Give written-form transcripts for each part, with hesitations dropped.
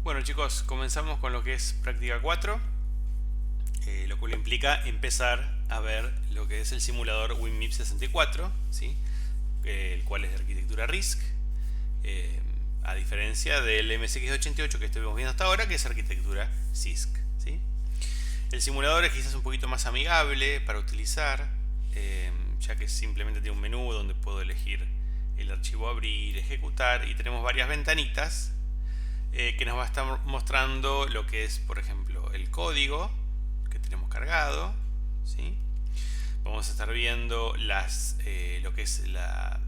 Bueno chicos, comenzamos con lo que es práctica 4, lo cual implica empezar a ver lo que es el simulador WinMIP 64, ¿sí? El cual es de arquitectura RISC, a diferencia del MSX88 que estuvimos viendo hasta ahora, que es arquitectura CISC, ¿sí? El simulador es quizás un poquito más amigable para utilizar, ya que simplemente tiene un menú donde puedo elegir el archivo abrir, ejecutar, y tenemos varias ventanitas que nos va a estar mostrando lo que es, por ejemplo, el código que tenemos cargado, ¿sí? Vamos a estar viendo lo que es el área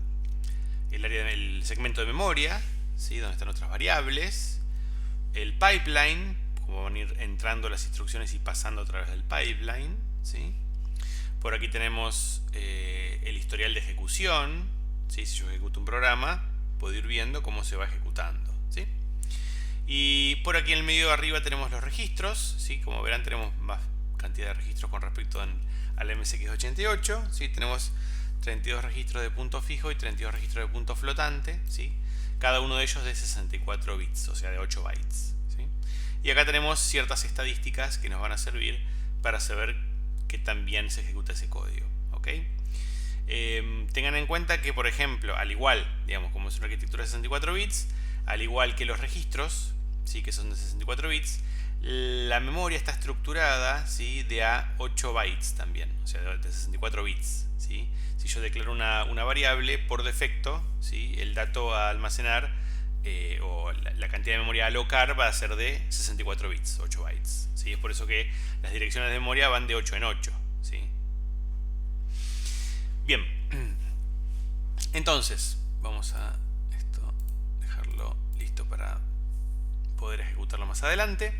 del segmento de memoria, ¿sí? Donde están otras variables, el pipeline, como van a ir entrando las instrucciones y pasando a través del pipeline, ¿sí? Por aquí tenemos el historial de ejecución, ¿sí? Si yo ejecuto un programa, puedo ir viendo cómo se va ejecutando, ¿sí? Y por aquí en el medio de arriba tenemos los registros, ¿sí? Como verán, tenemos más cantidad de registros con respecto al MSX88, ¿sí? Tenemos 32 registros de punto fijo y 32 registros de punto flotante, ¿sí? Cada uno de ellos de 64 bits, o sea de 8 bytes, ¿sí? Y acá tenemos ciertas estadísticas que nos van a servir para saber qué tan bien se ejecuta ese código, ¿ok? Tengan en cuenta que, por ejemplo, al igual, digamos, como es una arquitectura de 64 bits, al igual que los registros, ¿sí? Que son de 64 bits, la memoria está estructurada, ¿sí? De a 8 bytes también, o sea, de 64 bits, ¿sí? Si yo declaro una variable, por defecto, ¿sí? El dato a almacenar o la cantidad de memoria a alocar va a ser de 64 bits, 8 bytes, ¿sí? Es por eso que las direcciones de memoria van de 8 en 8, ¿sí? Bien, entonces vamos a dejarlo listo para poder ejecutarlo más adelante.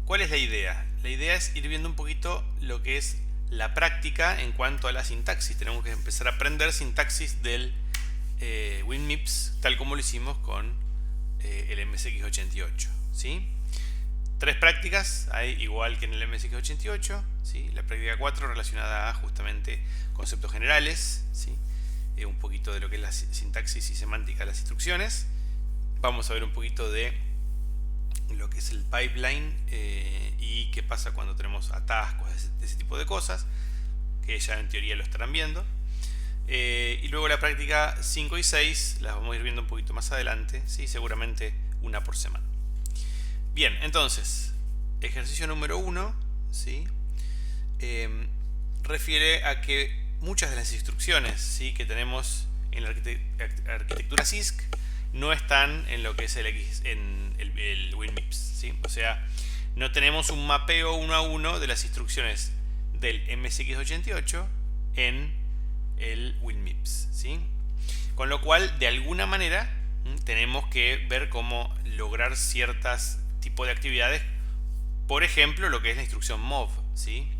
¿Cuál es la idea? La idea es ir viendo un poquito lo que es la práctica en cuanto a la sintaxis. Tenemos que empezar a aprender sintaxis del WinMIPS, tal como lo hicimos con el MSX88, ¿sí? 3 prácticas hay igual que en el MSX88, ¿sí? La práctica 4 relacionada a justamente conceptos generales, ¿sí? Un poquito de lo que es la sintaxis y semántica de las instrucciones. Vamos a ver un poquito de lo que es el pipeline y qué pasa cuando tenemos atascos de ese tipo de cosas, que ya en teoría lo estarán viendo. Y luego la práctica 5 y 6 las vamos a ir viendo un poquito más adelante, ¿sí? Seguramente una por semana. Bien, entonces, ejercicio número 1, ¿sí? Refiere a que muchas de las instrucciones, ¿sí? Que tenemos en la arquitectura CISC no están en lo que es el WinMIPS, ¿sí? O sea, no tenemos un mapeo uno a uno de las instrucciones del MSX88 en el WinMIPS, ¿sí? Con lo cual, de alguna manera, tenemos que ver cómo lograr ciertas tipos de actividades. Por ejemplo, lo que es la instrucción mov, ¿sí?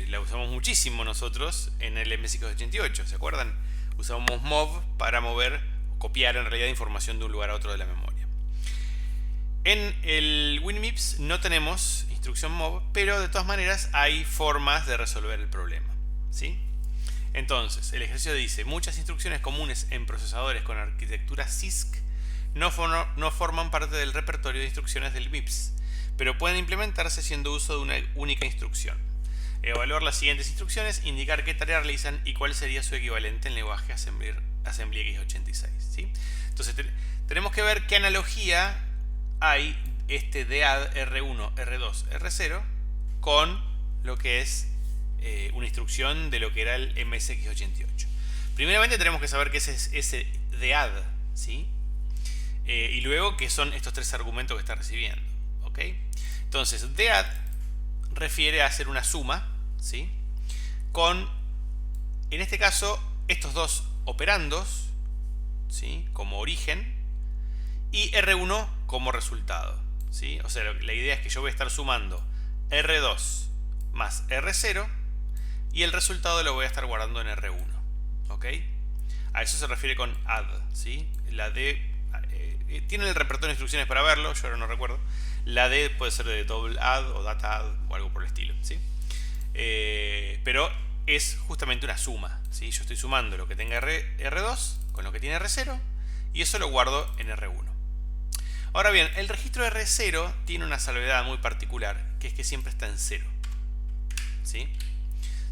La usamos muchísimo nosotros en el MSX88, ¿se acuerdan? Usamos mov para mover, copiar en realidad información de un lugar a otro de la memoria. En el WinMIPS no tenemos instrucción mov, pero de todas maneras hay formas de resolver el problema, ¿sí? Entonces, el ejercicio dice: muchas instrucciones comunes en procesadores con arquitectura CISC no forman parte del repertorio de instrucciones del MIPS, pero pueden implementarse haciendo uso de una única instrucción. Evaluar las siguientes instrucciones, indicar qué tarea realizan y cuál sería su equivalente en lenguaje Assembly x86, ¿sí? Entonces tenemos que ver qué analogía hay de add R1, R2, R0 con lo que es una instrucción de lo que era el MSX88. Primeramente tenemos que saber qué es ese de add, ¿sí? Y luego qué son estos 3 argumentos que está recibiendo, ¿ok? Entonces, de add refiere a hacer una suma, ¿sí? Con, en este caso, estos 2 operandos, ¿sí? Como origen, y R1 como resultado, ¿sí? O sea, la idea es que yo voy a estar sumando R2 más R0 y el resultado lo voy a estar guardando en R1, ¿ok? A eso se refiere con add, ¿sí? La D tiene el repertorio de instrucciones para verlo, yo ahora no recuerdo. La D puede ser de double add o data add o algo por el estilo, ¿sí? Pero es justamente una suma, ¿sí? Yo estoy sumando lo que tenga R2 con lo que tiene R0 y eso lo guardo en R1. Ahora bien, el registro R0 tiene una salvedad muy particular, que es que siempre está en 0. ¿Sí?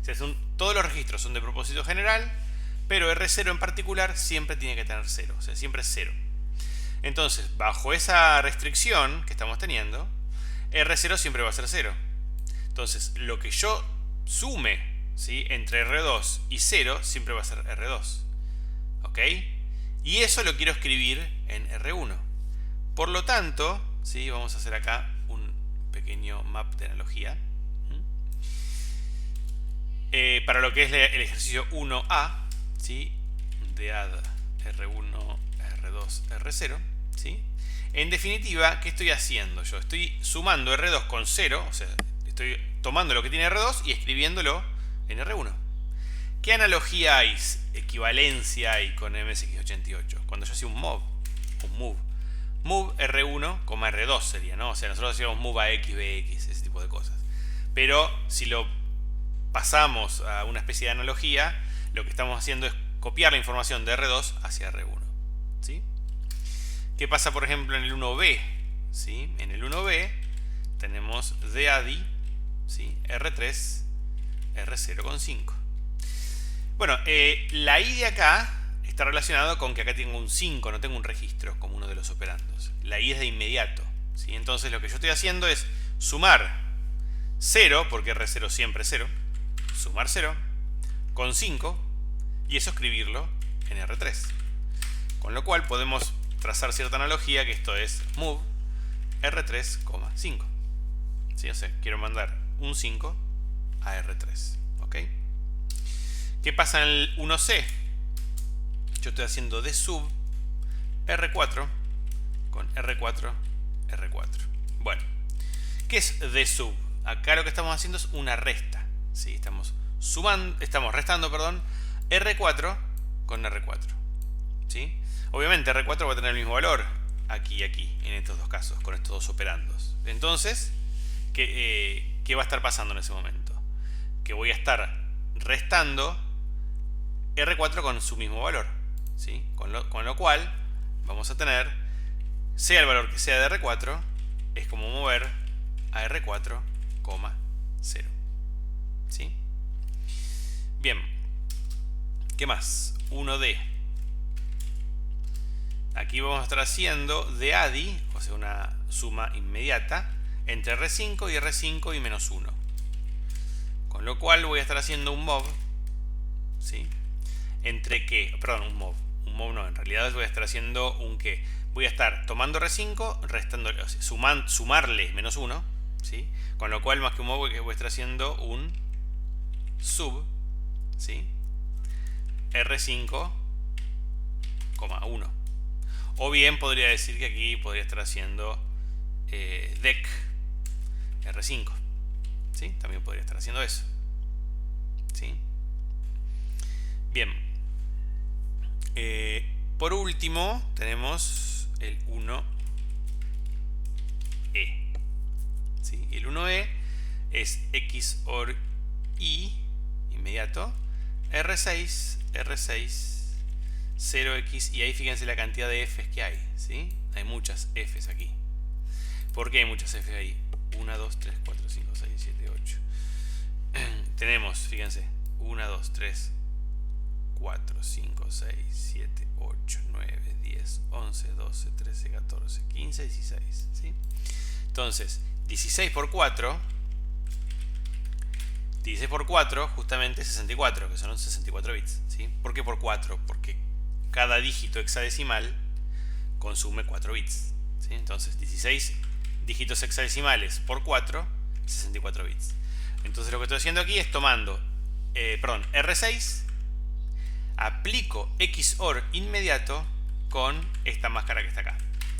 O sea, todos los registros son de propósito general, pero R0 en particular siempre tiene que tener 0. O sea, siempre es 0. Entonces, bajo esa restricción que estamos teniendo, R0 siempre va a ser 0. Entonces, lo que yo sume, ¿sí?, entre R2 y 0 siempre va a ser R2. ¿Ok? Y eso lo quiero escribir en R1. Por lo tanto, ¿sí?, vamos a hacer acá un pequeño map de analogía. Para lo que es el ejercicio 1A, ¿sí?, de add R1, R2, R0, ¿sí? En definitiva, ¿qué estoy haciendo yo? Estoy sumando R2 con 0, o sea, estoy tomando lo que tiene R2 y escribiéndolo en R1. ¿Qué analogía hay, equivalencia hay con MSX88? Cuando yo hacía un move. Move R1, R2 sería, ¿no? O sea, nosotros hacíamos move a X, BX, ese tipo de cosas. Pero si lo pasamos a una especie de analogía, lo que estamos haciendo es copiar la información de R2 hacia R1. ¿Sí? ¿Qué pasa, por ejemplo, en el 1B? ¿Sí? En el 1B tenemos DADI, ¿sí?, R3, R0 con 5. Bueno, la I de acá está relacionado con que acá tengo un 5, no tengo un registro como uno de los operandos. La I es de inmediato, ¿sí? Entonces lo que yo estoy haciendo es sumar 0, porque R0 siempre es 0, sumar 0 con 5 y eso escribirlo en R3. Con lo cual podemos trazar cierta analogía, que esto es move R3, 5. ¿Sí? O sea, quiero mandar un 5 a R3. ¿Ok? ¿Qué pasa en el 1C? Yo estoy haciendo de sub R4 con R4, R4. Bueno, ¿qué es de sub? Acá lo que estamos haciendo es una resta. ¿Sí? Estamos restando, R4 con R4. ¿Sí? Obviamente R4 va a tener el mismo valor aquí y aquí, en estos dos casos, con estos dos operandos. Entonces, ¿qué va a estar pasando en ese momento? Que voy a estar restando R4 con su mismo valor. ¿Sí? Con lo cual, vamos a tener, sea el valor que sea de R4, es como mover a R4, 0. ¿Sí? Bien. ¿Qué más? 1D. Aquí vamos a estar haciendo de ADI, o sea, una suma inmediata, entre R5 y R5 y menos 1. Con lo cual voy a estar haciendo un move, ¿sí? Entre que, perdón, un move no, en realidad voy a estar haciendo un que. Voy a estar tomando R5, restándole, o sea, sumarle menos 1, ¿sí? Con lo cual, más que un move, voy a estar haciendo un sub, ¿sí?, R5, 1. O bien podría decir que aquí podría estar haciendo dec R5. ¿Sí? También podría estar haciendo eso. ¿Sí? Bien. Por último, tenemos el 1E. ¿Sí? El 1E es XOR I, inmediato, R6, R6, 0x, y ahí fíjense la cantidad de Fs que hay, ¿sí? Hay muchas Fs aquí. ¿Por qué hay muchas Fs ahí? 1, 2, 3, 4, 5, 6, 7, 8. Tenemos, fíjense, 1, 2, 3, 4, 5, 6, 7, 8, 9, 10, 11, 12, 13, 14, 15, 16, ¿sí? Entonces, 16 por 4 justamente 64, que son 64 bits, ¿sí? ¿Por qué por 4? Porque cada dígito hexadecimal consume 4 bits, ¿sí? Entonces 16 dígitos hexadecimales por 4, 64 bits. Entonces lo que estoy haciendo aquí es tomando R6, aplico XOR inmediato con esta máscara que está acá,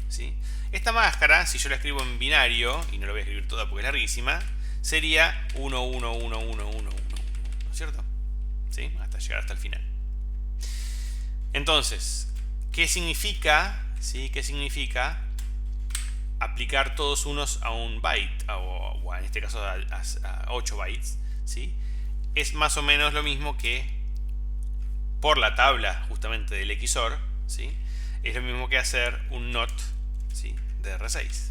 ¿sí? Esta máscara, si yo la escribo en binario, y no la voy a escribir toda porque es larguísima, sería 1, 1, 1, 1, 1, 1, 1, ¿no es cierto? ¿Sí? Hasta llegar hasta el final. Entonces, ¿qué significa? ¿Sí? ¿Qué significa aplicar todos unos a un byte? O en este caso a 8 bytes, ¿sí? Es más o menos lo mismo que por la tabla justamente del XOR, ¿sí? Es lo mismo que hacer un NOT, ¿sí?, de R6.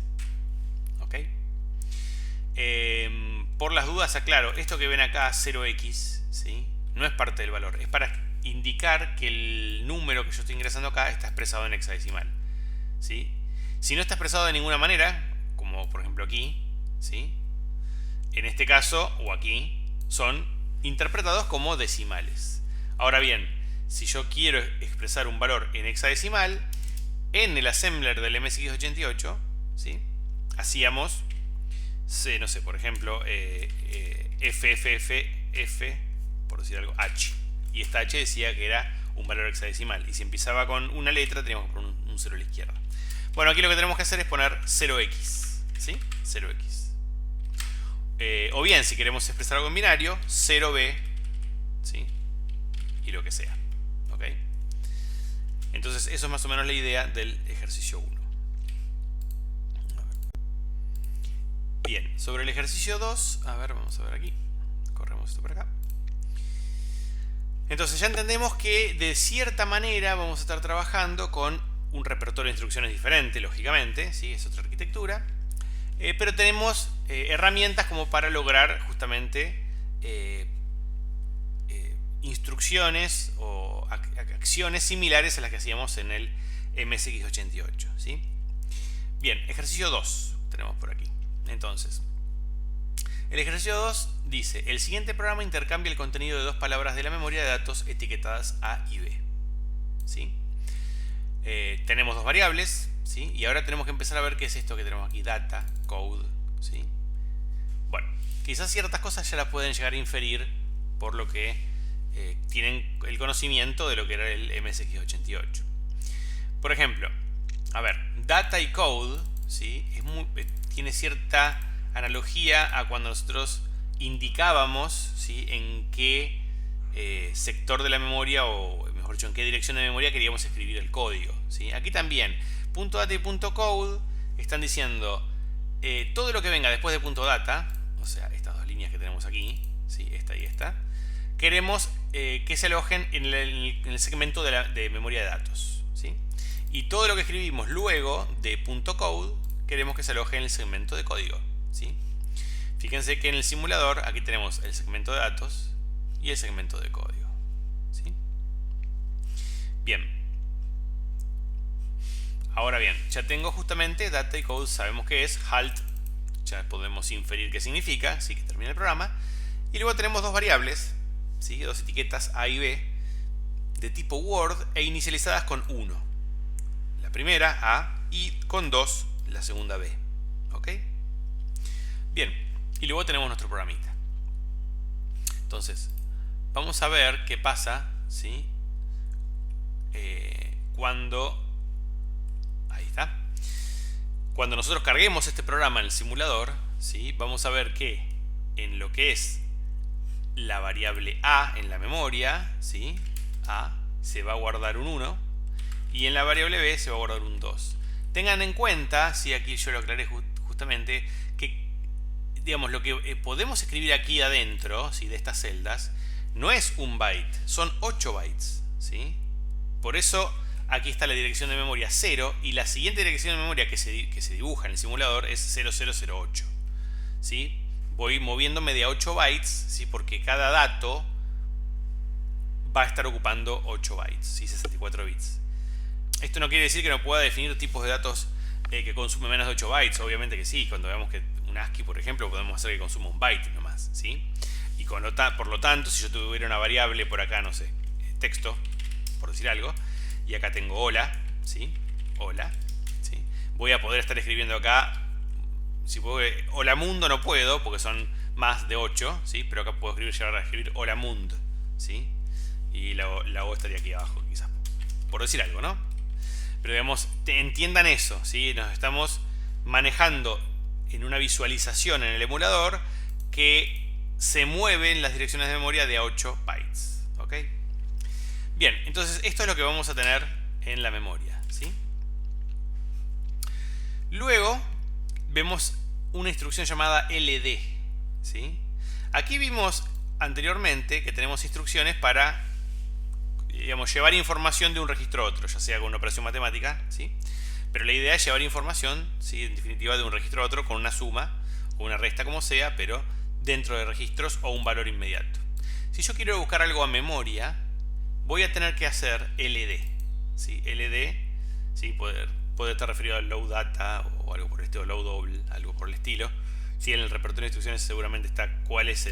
¿Ok? Por las dudas aclaro, esto que ven acá 0x, ¿sí? No es parte del valor, es para indicar que el número que yo estoy ingresando acá está expresado en hexadecimal, ¿sí? Si no está expresado de ninguna manera, como por ejemplo aquí, ¿sí? En este caso, o aquí, son interpretados como decimales. Ahora bien, si yo quiero expresar un valor en hexadecimal, en el assembler del MSX88, ¿sí? Hacíamos, no sé, por ejemplo, FFFF, por decir algo, H. Y esta H decía que era un valor hexadecimal. Y si empezaba con una letra, teníamos que poner un 0 a la izquierda. Bueno, aquí lo que tenemos que hacer es poner 0x, ¿sí? 0x. O bien, si queremos expresar algo en binario, 0b, ¿sí? Y lo que sea. ¿Ok? Entonces, eso es más o menos la idea del ejercicio 1. Bien, sobre el ejercicio 2, a ver, vamos a ver aquí. Corremos esto por acá. Entonces ya entendemos que de cierta manera vamos a estar trabajando con un repertorio de instrucciones diferente, lógicamente, ¿sí? Es otra arquitectura. Pero tenemos herramientas como para lograr justamente instrucciones o acciones similares a las que hacíamos en el MSX88, ¿sí? Bien, ejercicio 2 tenemos por aquí. Entonces, el ejercicio 2 dice: el siguiente programa intercambia el contenido de dos palabras de la memoria de datos etiquetadas A y B, ¿sí? Tenemos dos variables, ¿sí? Y ahora tenemos que empezar a ver qué es esto que tenemos aquí, data, code, ¿sí? Bueno, quizás ciertas cosas ya las pueden llegar a inferir por lo que tienen el conocimiento de lo que era el MSX88. Por ejemplo, a ver, data y code, ¿sí? Tiene cierta analogía a cuando nosotros indicábamos, ¿sí? En qué sector de la memoria, o mejor dicho, en qué dirección de memoria queríamos escribir el código, ¿sí? Aquí también, .data y .code están diciendo todo lo que venga después de .data, o sea, estas dos líneas que tenemos aquí, ¿sí? Esta y esta, queremos que se alojen en el segmento de memoria de datos, ¿sí? Y todo lo que escribimos luego de .code queremos que se aloje en el segmento de código, ¿sí? Fíjense que en el simulador aquí tenemos el segmento de datos y el segmento de código, ¿sí? Bien. Ahora bien, ya tengo justamente data y code, sabemos qué es, halt, ya podemos inferir qué significa, ¿sí? Que termina el programa. Y luego tenemos dos variables, ¿sí? Dos etiquetas A y B de tipo Word e inicializadas con 1. La primera A y con 2 la segunda B. ¿Ok? Bien, y luego tenemos nuestro programita. Entonces, vamos a ver qué pasa, ¿sí? Cuando... Ahí está. Cuando nosotros carguemos este programa en el simulador, ¿sí? Vamos a ver que en lo que es la variable A en la memoria, ¿sí? A se va a guardar un 1 y en la variable B se va a guardar un 2. Tengan en cuenta, si aquí yo lo aclaré justamente, que digamos lo que podemos escribir aquí adentro, ¿sí? De estas celdas, no es un byte, son 8 bytes, ¿sí? Por eso aquí está la dirección de memoria 0 y la siguiente dirección de memoria que se dibuja en el simulador es 0008, ¿sí? Voy moviéndome de a 8 bytes, ¿sí? Porque cada dato va a estar ocupando 8 bytes, ¿sí? 64 bits. Esto no quiere decir que no pueda definir tipos de datos que consumen menos de 8 bytes. Obviamente que sí. Cuando veamos que un ASCII, por ejemplo, podemos hacer que consuma un byte nomás, ¿sí? Y por lo tanto, si yo tuviera una variable por acá, no sé, texto, por decir algo, y acá tengo hola, ¿sí? Hola, ¿sí? Voy a poder estar escribiendo acá, si puedo, hola mundo no puedo, porque son más de 8, ¿sí? Pero acá puedo llegar a escribir hola mund, ¿sí? Y la O estaría aquí abajo, quizás, por decir algo, ¿no? Pero digamos, entiendan eso, ¿sí? Nos estamos manejando en una visualización en el emulador que se mueven las direcciones de memoria de a 8 bytes, ¿ok? Bien, entonces esto es lo que vamos a tener en la memoria, ¿sí? Luego vemos una instrucción llamada LD, ¿sí? Aquí vimos anteriormente que tenemos instrucciones para, digamos, llevar información de un registro a otro, ya sea con una operación matemática, ¿sí? Pero la idea es llevar información, ¿sí? En definitiva, de un registro a otro con una suma o una resta como sea, pero dentro de registros o un valor inmediato. Si yo quiero buscar algo a memoria, voy a tener que hacer LD. ¿Sí? LD, ¿sí? puede estar referido al load data o algo por el estilo, load double, algo por el estilo. ¿Sí? En el repertorio de instrucciones seguramente está cuál es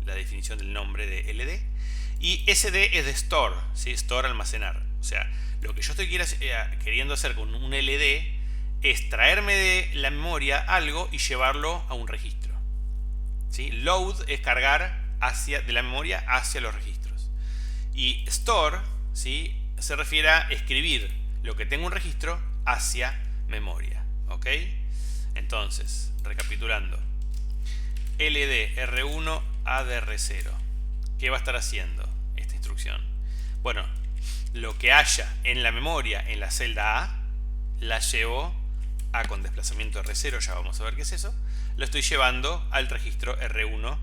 la definición del nombre de LD. Y SD es de store, ¿sí? Store, almacenar. O sea, lo que yo estoy queriendo hacer con un LD es traerme de la memoria algo y llevarlo a un registro. ¿Sí? Load es cargar de la memoria hacia los registros. Y store, ¿sí? Se refiere a escribir lo que tengo en un registro hacia memoria. ¿Ok? Entonces, recapitulando. LD R1 ADR0. ¿Qué va a estar haciendo esta instrucción? Bueno, lo que haya en la memoria en la celda A, la llevo a con desplazamiento R0, ya vamos a ver qué es eso. Lo estoy llevando al registro R1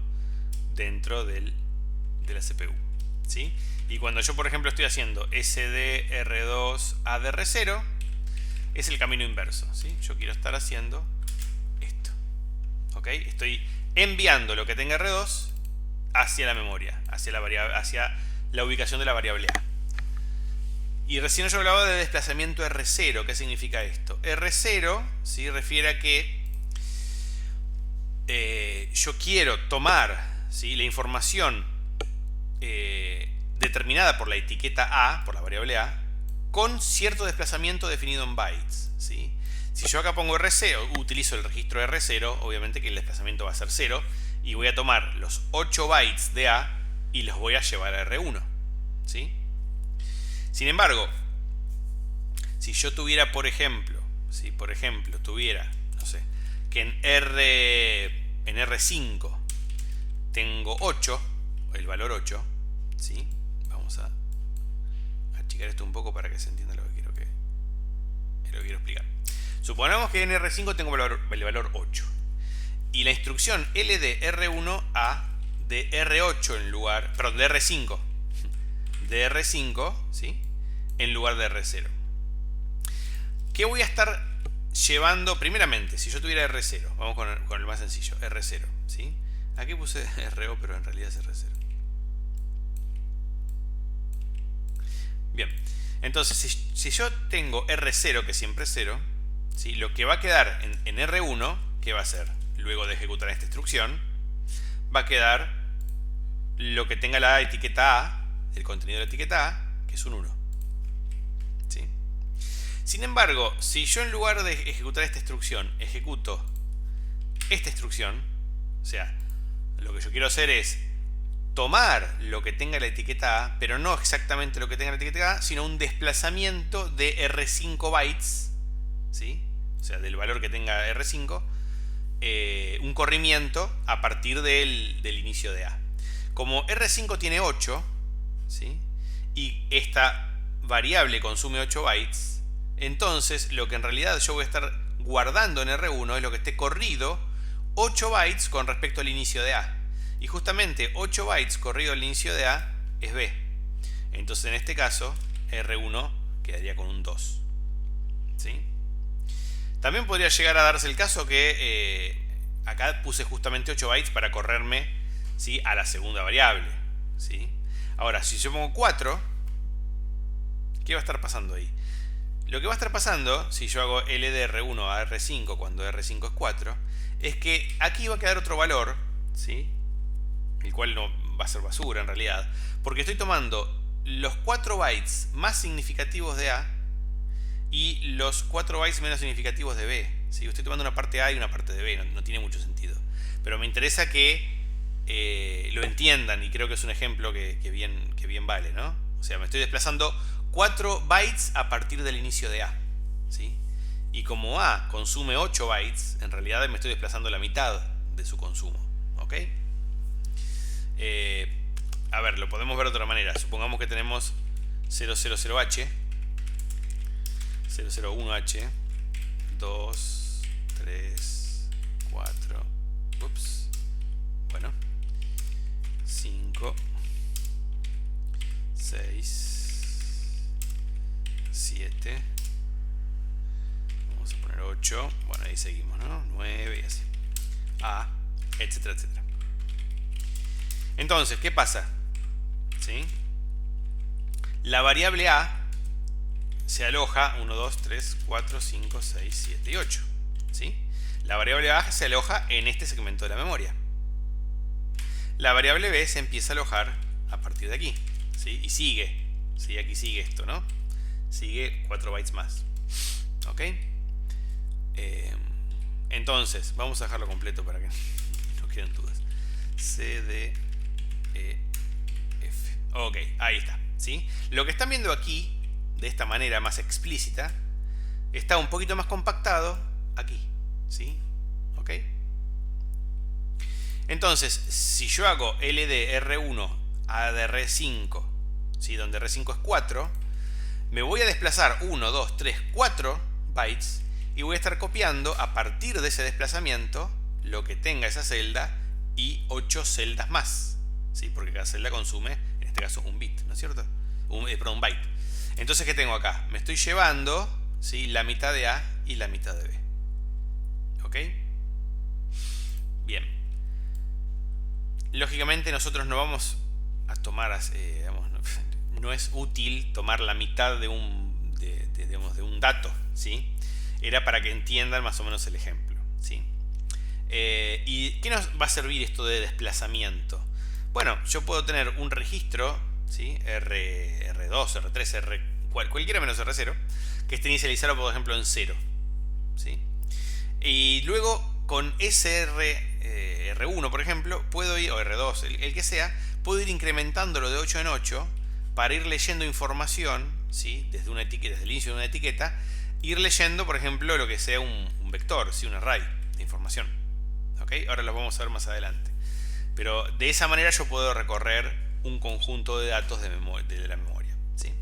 dentro de la CPU. ¿Sí? Y cuando yo, por ejemplo, estoy haciendo SDR2 ADR0, es el camino inverso. ¿Sí? Yo quiero estar haciendo esto. ¿Ok? Estoy enviando lo que tenga R2 hacia la memoria, hacia la ubicación de la variable A. Y recién yo hablaba de desplazamiento R0. ¿Qué significa esto? R0, ¿sí? Refiere a que yo quiero tomar, ¿sí? La información determinada por la etiqueta A, por la variable A, con cierto desplazamiento definido en bytes. ¿Sí? Si yo acá pongo R0, utilizo el registro R0, obviamente que el desplazamiento va a ser 0, y voy a tomar los 8 bytes de A y los voy a llevar a R1. ¿Sí? Sin embargo, si yo tuviera, por ejemplo, tuviera, no sé, que en R5 tengo 8, el valor 8, ¿sí? Vamos a achicar esto un poco para que se entienda lo que quiero explicar. Supongamos que en R5 tengo el valor 8. Y la instrucción LDR1A de R8 en lugar, perdón, de R5. De R5, ¿sí? En lugar de R0. ¿Qué voy a estar llevando? Primeramente, si yo tuviera R0, vamos con el más sencillo, R0, ¿sí? Aquí puse RO, pero en realidad es R0. Bien, entonces si yo tengo R0, que siempre es 0, ¿sí? Lo que va a quedar en R1, ¿qué va a ser? Luego de ejecutar esta instrucción, va a quedar lo que tenga la etiqueta A, el contenido de la etiqueta A, que es un 1. ¿Sí? Sin embargo, si yo en lugar de ejecutar esta instrucción, ejecuto esta instrucción, o sea, lo que yo quiero hacer es tomar lo que tenga la etiqueta A, pero no exactamente lo que tenga la etiqueta A, sino un desplazamiento de R5 bytes, ¿sí? O sea, del valor que tenga R5, un corrimiento a partir del inicio de A. Como R5 tiene 8, ¿sí? Y esta variable consume 8 bytes, entonces lo que en realidad yo voy a estar guardando en R1 es lo que esté corrido 8 bytes con respecto al inicio de A. Y justamente 8 bytes corrido al inicio de A es B. Entonces en este caso R1 quedaría con un 2. ¿Sí? También podría llegar a darse el caso que acá puse justamente 8 bytes para correrme, ¿sí? A la segunda variable. ¿Sí? Ahora, si yo pongo 4, ¿qué va a estar pasando ahí? Lo que va a estar pasando, si yo hago LDR1 a R5 cuando R5 es 4, es que aquí va a quedar otro valor, ¿sí? El cual no va a ser basura en realidad, porque estoy tomando los 4 bytes más significativos de A y los 4 bytes menos significativos de B. ¿Sí? Estoy tomando una parte A y una parte de B, no tiene mucho sentido. Pero me interesa que lo entiendan, y creo que es un ejemplo que bien vale, ¿no? O sea, me estoy desplazando 4 bytes a partir del inicio de A. ¿Sí? Y como A consume 8 bytes, en realidad me estoy desplazando la mitad de su consumo. ¿Ok? A ver, lo podemos ver de otra manera. Supongamos que tenemos 000H, 001H, 2, 3, 4, ups, bueno, 5, 6, 7, 8. Bueno, ahí seguimos, ¿no? 9 y así. A, etcétera, etcétera. Entonces, ¿qué pasa? ¿Sí? La variable A se aloja 1, 2, 3, 4, 5, 6, 7 y 8. ¿Sí? La variable A se aloja en este segmento de la memoria. La variable B se empieza a alojar a partir de aquí. ¿Sí? Y sigue. ¿Sí? Aquí sigue esto, ¿no? Sigue 4 bytes más. ¿Ok? Entonces, vamos a dejarlo completo para que no queden dudas. C, D, E, F. Ok, ahí está. ¿Sí? Lo que están viendo aquí, de esta manera más explícita, está un poquito más compactado aquí. ¿Sí? ¿Ok? Entonces, si yo hago LDR1 a DR5, ¿sí? Donde R5 es 4, me voy a desplazar 1, 2, 3, 4 bytes y voy a estar copiando a partir de ese desplazamiento lo que tenga esa celda y 8 celdas más, ¿sí? Porque cada celda consume, en este caso, un bit, ¿no es cierto? Perdón, un byte. Entonces, ¿qué tengo acá? Me estoy llevando, ¿sí? La mitad de A y la mitad de B. ¿Ok? Bien. Lógicamente nosotros no vamos a tomar, digamos, no es útil tomar la mitad de digamos, de un dato, ¿sí? Era para que entiendan más o menos el ejemplo, ¿sí? ¿Y qué nos va a servir esto de desplazamiento? Bueno, yo puedo tener un registro, ¿sí? R2, R3, cualquiera menos R0, que esté inicializado, por ejemplo, en 0, ¿sí? Y luego con R1, por ejemplo, puedo ir, o R2, el que sea, puedo ir incrementándolo de 8 en 8 para ir leyendo información, ¿sí? Desde una etiqueta, desde el inicio de una etiqueta, ir leyendo, por ejemplo, lo que sea un vector, ¿sí? Un array de información. ¿Ok? Ahora lo vamos a ver más adelante. Pero de esa manera yo puedo recorrer un conjunto de datos de la memoria, ¿sí?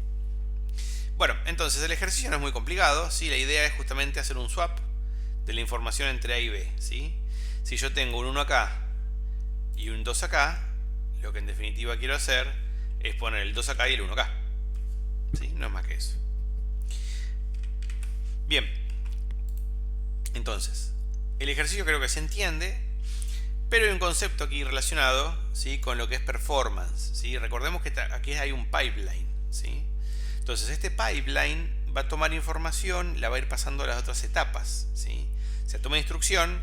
Bueno, entonces el ejercicio no es muy complicado, ¿sí? La idea es justamente hacer un swap de la información entre A y B, ¿sí? Si yo tengo un 1 acá y un 2 acá, lo que en definitiva quiero hacer es poner el 2 acá y el 1 acá, ¿sí? No es más que eso. Bien, entonces el ejercicio creo que se entiende, pero hay un concepto aquí relacionado, ¿sí? Con lo que es performance, ¿sí? Recordemos que aquí hay un pipeline, ¿sí? Entonces este pipeline va a tomar información, la va a ir pasando a las otras etapas, ¿sí? Se toma instrucción,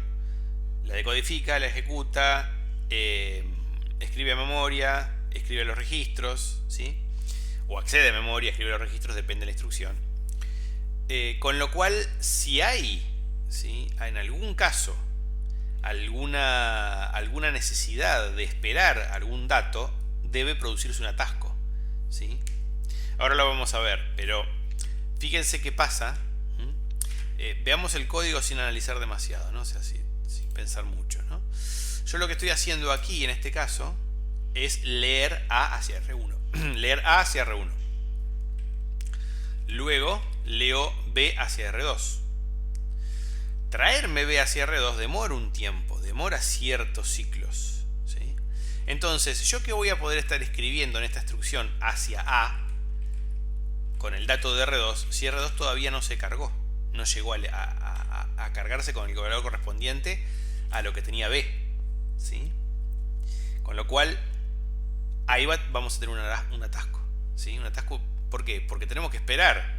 la decodifica, la ejecuta, escribe a memoria, escribe los registros, ¿sí? O accede a memoria, escribe los registros, depende de la instrucción. Con lo cual, si hay, ¿sí? En algún caso alguna necesidad de esperar algún dato, debe producirse un atasco, ¿sí? Ahora lo vamos a ver, pero fíjense qué pasa. Veamos el código sin analizar demasiado, ¿no? O sea, sin pensar mucho, ¿no? Yo lo que estoy haciendo aquí, en este caso, es leer A hacia R1. Leer A hacia R1. Luego leo B hacia R2. Traerme B hacia R2 demora un tiempo, demora ciertos ciclos, ¿sí? Entonces, ¿yo qué voy a poder estar escribiendo en esta instrucción hacia A con el dato de R2 si R2 todavía no se cargó? No llegó a cargarse con el valor correspondiente a lo que tenía B, ¿sí? Con lo cual, ahí vamos a tener un atasco, ¿sí? Un atasco, ¿por qué? Porque tenemos que esperar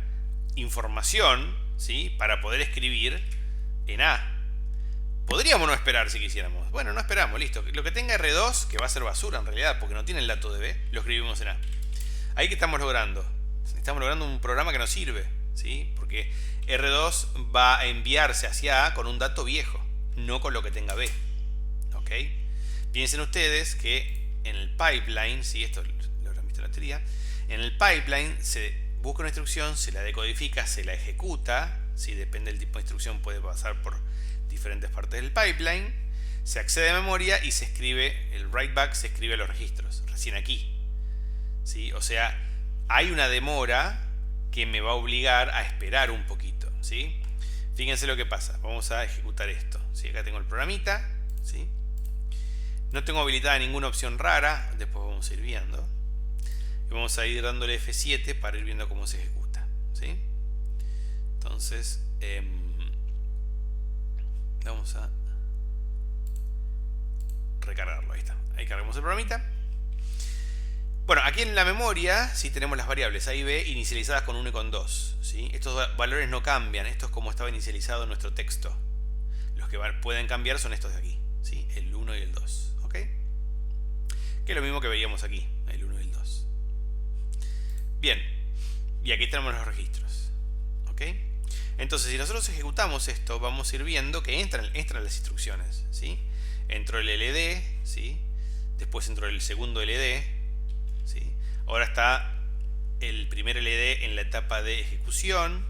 información, ¿sí? Para poder escribir en A. Podríamos no esperar si quisiéramos. Bueno, no esperamos, listo. Lo que tenga R2, que va a ser basura en realidad, porque no tiene el dato de B, lo escribimos en A. Ahí que estamos logrando. Estamos logrando un programa que nos sirve, ¿sí? Porque R2 va a enviarse hacia A con un dato viejo, no con lo que tenga B. ¿Ok? Piensen ustedes que en el pipeline, ¿sí? Esto lo habrán visto en la teoría, en el pipeline se busca una instrucción, se la decodifica, se la ejecuta, ¿sí? Depende del tipo de instrucción, puede pasar por diferentes partes del pipeline, se accede a memoria y se escribe, el write back se escribe a los registros, recién aquí, ¿sí? O sea, hay una demora que me va a obligar a esperar un poquito, ¿sí? Fíjense lo que pasa. Vamos a ejecutar esto, ¿sí? Acá tengo el programita, ¿sí? No tengo habilitada ninguna opción rara, después vamos a ir viendo. Y vamos a ir dándole F7 para ir viendo cómo se ejecuta, ¿sí? Entonces, vamos a recargarlo. Ahí está. Ahí cargamos el programita. Bueno, aquí en la memoria sí tenemos las variables A y B inicializadas con 1 y con 2. ¿Sí? Estos valores no cambian. Esto es como estaba inicializado en nuestro texto. Los que pueden cambiar son estos de aquí. ¿Sí? El 1 y el 2. ¿Ok? Que es lo mismo que veíamos aquí. El 1 y el 2. Bien. Y aquí tenemos los registros. ¿Ok? Entonces, si nosotros ejecutamos esto, vamos a ir viendo que entran las instrucciones. ¿Sí? Entró el LD. ¿Sí? Después entró el segundo LD. ¿Sí? Ahora está el primer LD en la etapa de ejecución,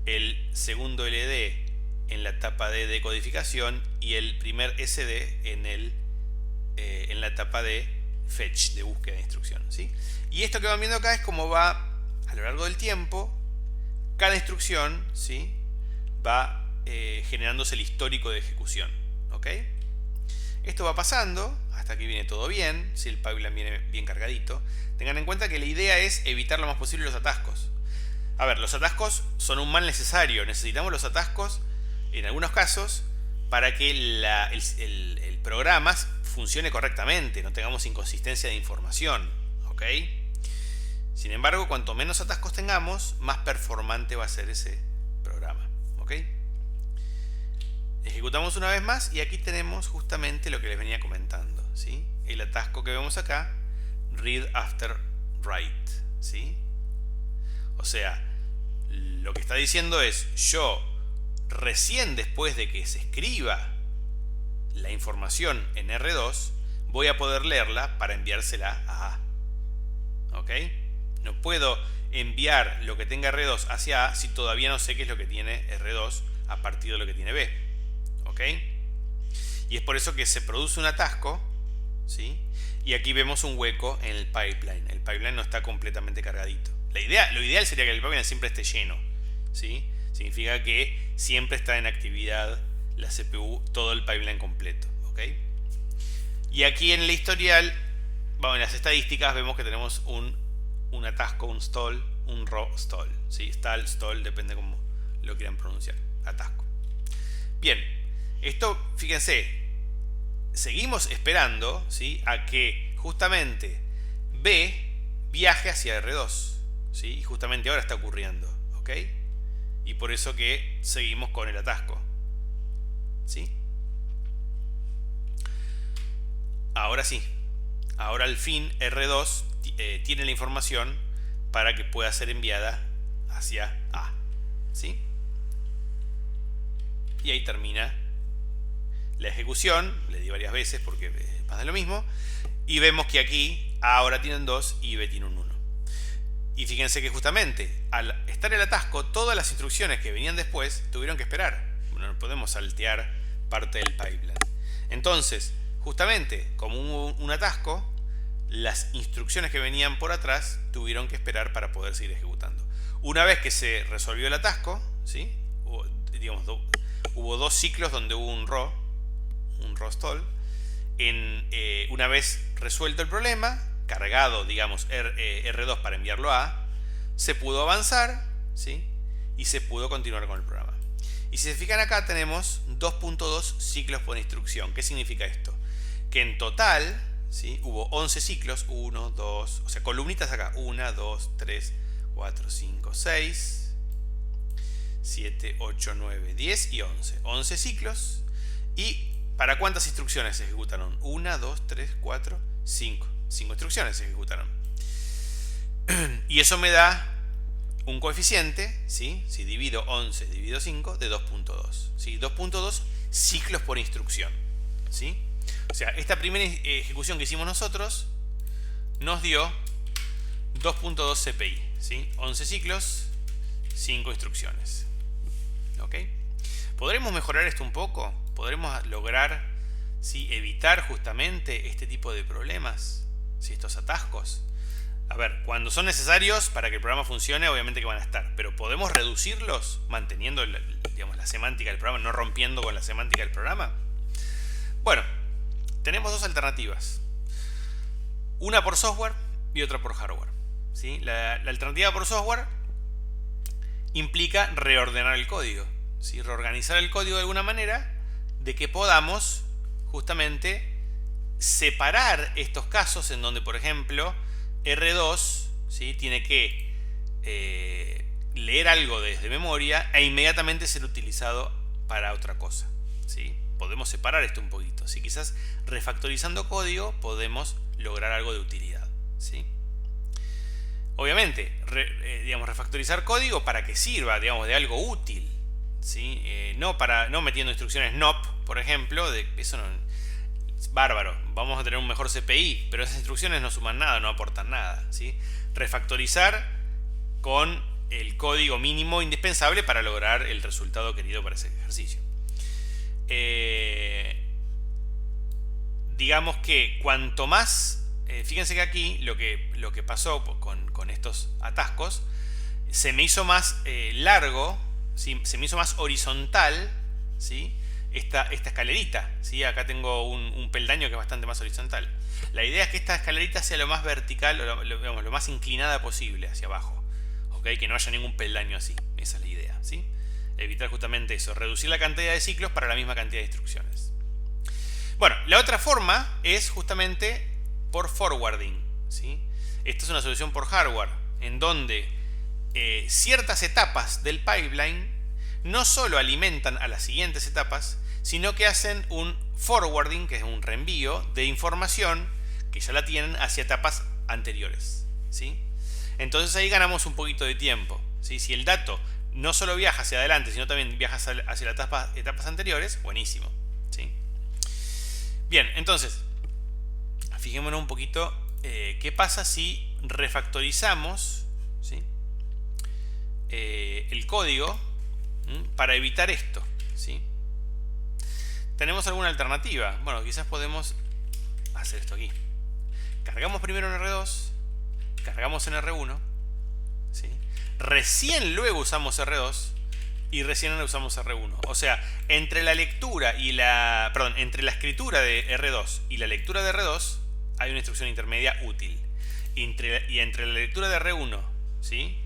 el segundo LD en la etapa de decodificación y el primer SD en la etapa de fetch, de búsqueda de instrucción. ¿Sí? Y esto que van viendo acá es cómo va a lo largo del tiempo, cada instrucción, ¿sí? Va generándose el histórico de ejecución. ¿Ok? Esto va pasando, hasta aquí viene todo bien, si el pipeline viene bien cargadito. Tengan en cuenta que la idea es evitar lo más posible los atascos. A ver, los atascos son un mal necesario. Necesitamos los atascos, en algunos casos, para que el programa funcione correctamente, no tengamos inconsistencia de información. ¿Ok? Sin embargo, cuanto menos atascos tengamos, más performante va a ser ese programa. ¿Ok? Ejecutamos una vez más y aquí tenemos justamente lo que les venía comentando. ¿Sí? El atasco que vemos acá, read after write. ¿Sí? O sea, lo que está diciendo es, yo recién después de que se escriba la información en R2, voy a poder leerla para enviársela a A. ¿Ok? No puedo enviar lo que tenga R2 hacia A si todavía no sé qué es lo que tiene R2 a partir de lo que tiene B. ¿Ok? Y es por eso que se produce un atasco, ¿sí? Y aquí vemos un hueco en el pipeline. El pipeline no está completamente cargadito. Lo ideal sería que el pipeline siempre esté lleno, ¿sí? Significa que siempre está en actividad la CPU, todo el pipeline completo. ¿Ok? Y aquí en el historial, bueno, en las estadísticas vemos que tenemos un atasco, un stall, un raw stall. ¿Sí? Stall, depende cómo lo quieran pronunciar. Atasco. Bien, esto, fíjense, seguimos esperando, ¿sí? A que justamente B viaje hacia R2. ¿Sí? Y justamente ahora está ocurriendo. ¿Ok? Y por eso que seguimos con el atasco. ¿Sí? Ahora sí. Ahora al fin R2 tiene la información para que pueda ser enviada hacia A. ¿Sí? Y ahí termina la ejecución. Le di varias veces porque pasa lo mismo. Y vemos que aquí A ahora tienen 2 y B tiene un 1. Y fíjense que justamente al estar el atasco, todas las instrucciones que venían después tuvieron que esperar. No podemos saltear parte del pipeline. Entonces, justamente como hubo un atasco, las instrucciones que venían por atrás tuvieron que esperar para poder seguir ejecutando. Una vez que se resolvió el atasco, ¿sí? Hubo dos ciclos donde hubo un raw stall. Una vez resuelto el problema, cargado, digamos, R2 para enviarlo a A, se pudo avanzar, ¿sí? Y se pudo continuar con el programa. Y si se fijan acá tenemos 2.2 ciclos por instrucción. ¿Qué significa esto? Que en total, ¿sí? Hubo 11 ciclos, 1, 2, o sea, columnitas acá, 1, 2, 3, 4, 5, 6, 7, 8, 9, 10 y 11. 11 ciclos. ¿Y para cuántas instrucciones se ejecutaron? 1, 2, 3, 4, 5. 5 instrucciones se ejecutaron. Y eso me da un coeficiente, ¿sí? Si divido 11 dividido 5, de 2.2. ¿Sí? 2.2 ciclos por instrucción. ¿Sí? O sea, esta primera ejecución que hicimos nosotros nos dio 2.2 CPI. ¿Sí? 11 ciclos, 5 instrucciones. ¿Ok? ¿Podremos mejorar esto un poco? ¿Podremos lograr, ¿sí? Evitar justamente este tipo de problemas? ¿Sí? Estos atascos. A ver, cuando son necesarios para que el programa funcione, obviamente que van a estar. Pero ¿podemos reducirlos manteniendo la semántica del programa, no rompiendo con la semántica del programa? Bueno, tenemos dos alternativas. Una por software y otra por hardware. ¿Sí? La alternativa por software implica reordenar el código. ¿Sí? Reorganizar el código de alguna manera de que podamos justamente separar estos casos en donde, por ejemplo, R2, ¿sí?, tiene que leer algo desde memoria e inmediatamente ser utilizado para otra cosa, ¿sí? Podemos separar esto un poquito, ¿sí? Quizás refactorizando código podemos lograr algo de utilidad, ¿sí? Obviamente, refactorizar código para que sirva, digamos, de algo útil, ¿sí? No metiendo instrucciones NOP, por ejemplo, eso no es bárbaro. Vamos a tener un mejor CPI, pero esas instrucciones no suman nada, no aportan nada, ¿sí? Refactorizar con el código mínimo indispensable para lograr el resultado querido para ese ejercicio. Digamos que cuanto más, fíjense que aquí lo que pasó con estos atascos, se me hizo más largo, ¿sí? Se me hizo más horizontal, ¿sí?, esta escalerita, ¿sí? Acá tengo un peldaño que es bastante más horizontal. La idea es que esta escalerita sea lo más vertical, lo más inclinada posible hacia abajo, ¿okay? Que no haya ningún peldaño así. Esa es la idea, ¿sí? Evitar justamente eso, reducir la cantidad de ciclos para la misma cantidad de instrucciones. Bueno, la otra forma es justamente por forwarding, ¿sí? Esta es una solución por hardware, en donde ciertas etapas del pipeline no solo alimentan a las siguientes etapas, sino que hacen un forwarding, que es un reenvío de información que ya la tienen hacia etapas anteriores, ¿sí? Entonces ahí ganamos un poquito de tiempo, ¿sí? Si el dato no solo viaja hacia adelante, sino también viaja hacia las etapas anteriores, buenísimo, ¿sí? Bien, entonces, fijémonos un poquito qué pasa si refactorizamos, ¿sí?, el código para evitar esto, ¿sí? ¿Tenemos alguna alternativa? Bueno, quizás podemos hacer esto aquí. Cargamos primero en R2, cargamos en R1, ¿sí? Recién luego usamos R2 y recién usamos R1. O sea, entre la escritura de R2 y la lectura de R2 hay una instrucción intermedia útil. Y entre la lectura de R1, ¿sí?,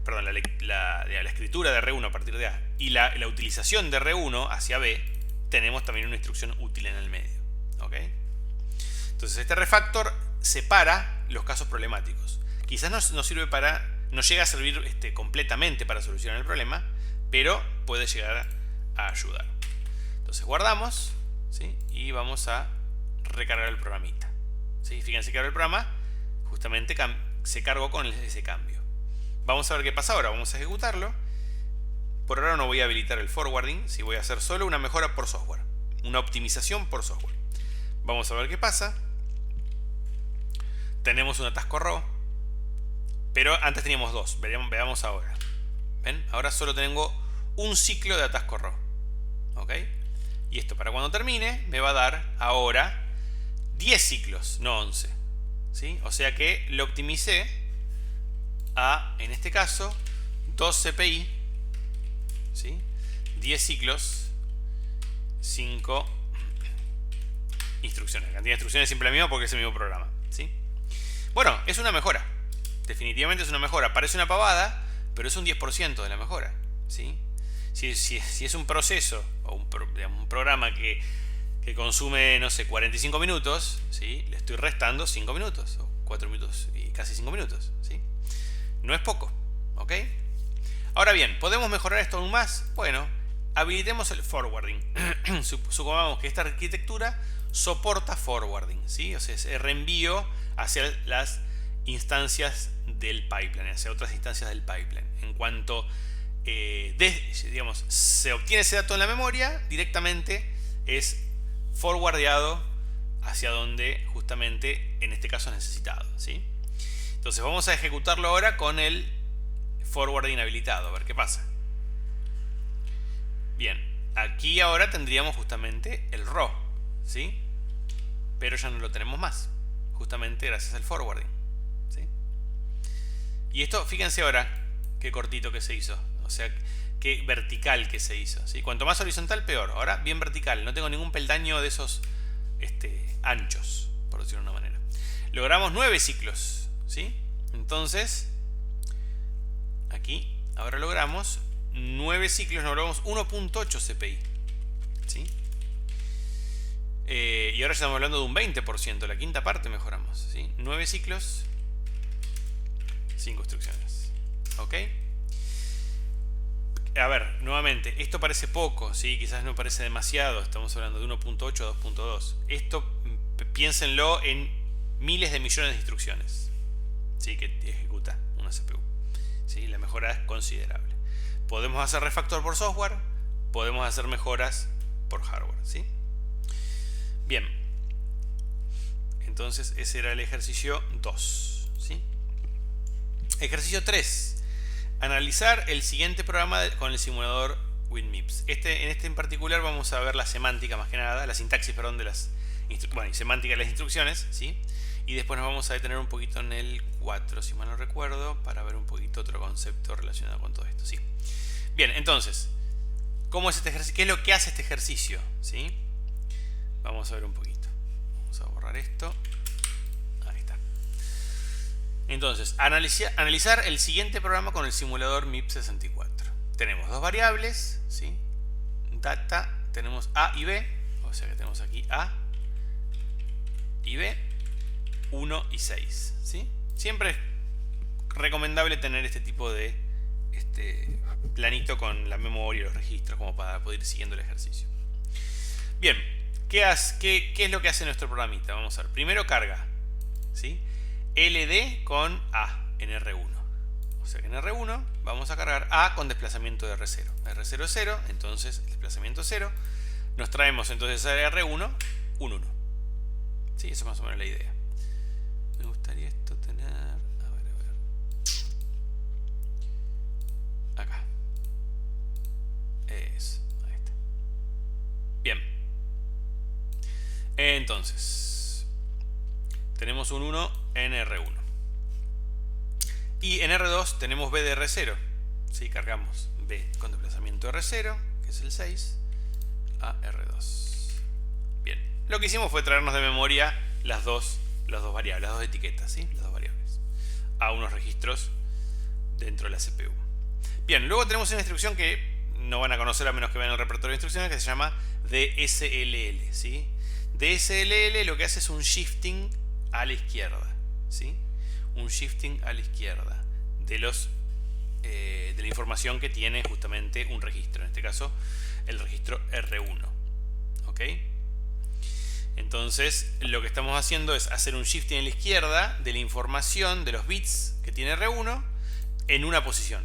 perdón, la escritura de R1 a partir de A y la utilización de R1 hacia B, tenemos también una instrucción útil en el medio, ¿ok? Entonces este refactor separa los casos problemáticos. Quizás no llega a servir completamente para solucionar el problema, pero puede llegar a ayudar. Entonces guardamos, ¿sí?, y vamos a recargar el programita, ¿sí? Fíjense que ahora el programa justamente se cargó con ese cambio. Vamos a ver qué pasa ahora. Vamos a ejecutarlo. Por ahora no voy a habilitar el forwarding, si voy a hacer solo una mejora por software, una optimización por software. Vamos a ver qué pasa. Tenemos un atasco raw, pero antes teníamos dos. Veamos ahora. ¿Ven? Ahora solo tengo un ciclo de atasco raw, ¿ok? Y esto, para cuando termine, me va a dar ahora 10 ciclos, no 11, ¿sí? O sea que lo optimicé a, en este caso, 2 CPI, ¿sí?, 10 ciclos, 5 instrucciones. La cantidad de instrucciones es siempre la misma porque es el mismo programa, ¿sí? Bueno, es una mejora. Definitivamente es una mejora. Parece una pavada, pero es un 10% de la mejora, ¿sí? Si es un proceso o un programa que consume, no sé, 45 minutos, ¿sí?, le estoy restando 5 minutos, o 4 minutos y casi 5 minutos, ¿sí? No es poco, ¿ok? Ahora bien, ¿podemos mejorar esto aún más? Bueno, habilitemos el forwarding. Supongamos que esta arquitectura soporta forwarding, ¿sí? O sea, es reenvío hacia las instancias del pipeline, hacia otras instancias del pipeline. En cuanto se obtiene ese dato en la memoria, directamente es forwardeado hacia donde justamente en este caso es necesitado, ¿sí? Entonces vamos a ejecutarlo ahora con el forwarding habilitado, a ver qué pasa. Bien, aquí ahora tendríamos justamente el raw, ¿sí? Pero ya no lo tenemos más, justamente gracias al forwarding, ¿sí? Y esto, fíjense ahora qué cortito que se hizo, o sea, qué vertical que se hizo, ¿sí? Cuanto más horizontal, peor. Ahora bien vertical, no tengo ningún peldaño de esos anchos, por decirlo de una manera. Logramos 9 ciclos, ¿sí? Entonces, aquí, ahora logramos 9 ciclos, logramos 1.8 CPI, ¿sí? Y ahora ya estamos hablando de un 20%, la quinta parte mejoramos, ¿sí? 9 ciclos, 5 instrucciones. ¿Ok? A ver, nuevamente, esto parece poco, ¿sí? Quizás no parece demasiado, estamos hablando de 1.8 a 2.2. Esto, piénsenlo en miles de millones de instrucciones, ¿sí? Que ejecuta una CPU, ¿sí? La mejora es considerable. Podemos hacer refactor por software, podemos hacer mejoras por hardware, ¿sí? Bien, entonces ese era el ejercicio 2, ¿sí? Ejercicio 3. Analizar el siguiente programa con el simulador WinMips. En este en particular vamos a ver la semántica más que nada, la sintaxis, perdón, de las semántica de las instrucciones, ¿sí? Y después nos vamos a detener un poquito en el 4, si mal no recuerdo, para ver un poquito otro concepto relacionado con todo esto, ¿sí? Bien, entonces, ¿cómo es este ejercicio? ¿Qué es lo que hace este ejercicio? ¿Sí? Vamos a ver un poquito. Vamos a borrar esto. Ahí está. Entonces, analizar el siguiente programa con el simulador MIPS64. Tenemos dos variables, ¿sí? Data, tenemos A y B, o sea que tenemos aquí A y B, 1 y 6, ¿sí? Siempre es recomendable tener este tipo de planito con la memoria y los registros como para poder ir siguiendo el ejercicio. Bien, ¿qué es lo que hace nuestro programita? Vamos a ver. Primero carga, ¿sí? LD con A en R1. O sea que en R1 vamos a cargar A con desplazamiento de R0. R0 es 0, entonces desplazamiento 0. Nos traemos entonces a R1, un 1. ¿Sí? Eso es más o menos la idea. Me gustaría esto tener... A ver. Acá. Eso. Ahí está. Bien. Entonces, tenemos un 1 en R1. Y en R2 tenemos B de R0. ¿Sí? Cargamos B con desplazamiento R0, que es el 6, a R2. Bien. Lo que hicimos fue traernos de memoria las dos variables, las dos etiquetas, ¿sí? Las dos variables, a unos registros dentro de la CPU. Bien, luego tenemos una instrucción que no van a conocer a menos que vean el repertorio de instrucciones, que se llama DSLL, ¿sí? DSLL lo que hace es un shifting a la izquierda, ¿sí? Un shifting a la izquierda de la información que tiene justamente un registro, en este caso el registro R1, ¿ok? Entonces lo que estamos haciendo es hacer un shifting a la izquierda de la información de los bits que tiene R1 en una posición.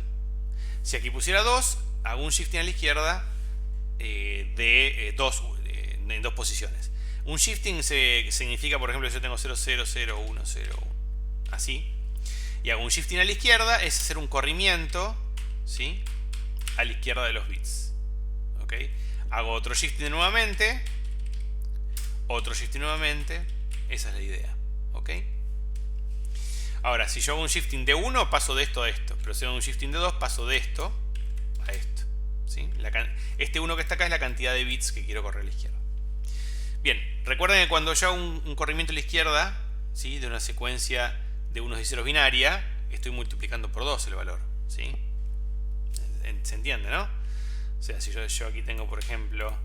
Si aquí pusiera 2, hago un shifting a la izquierda en dos posiciones. Un shifting significa, por ejemplo, si yo tengo 0, 0, 0, 1, 0, 1, así, y hago un shifting a la izquierda, es hacer un corrimiento, ¿sí? A la izquierda de los bits, ¿ok? Hago otro shifting nuevamente, esa es la idea, ¿ok? Ahora, si yo hago un shifting de 1, paso de esto a esto, pero si hago un shifting de 2, paso de esto a esto, ¿sí? Este 1 que está acá es la cantidad de bits que quiero correr a la izquierda. Bien, recuerden que cuando yo hago un corrimiento a la izquierda, ¿sí? De una secuencia de unos y ceros binaria, estoy multiplicando por 2 el valor, ¿sí? ¿Se entiende, no? O sea, si yo aquí tengo, por ejemplo,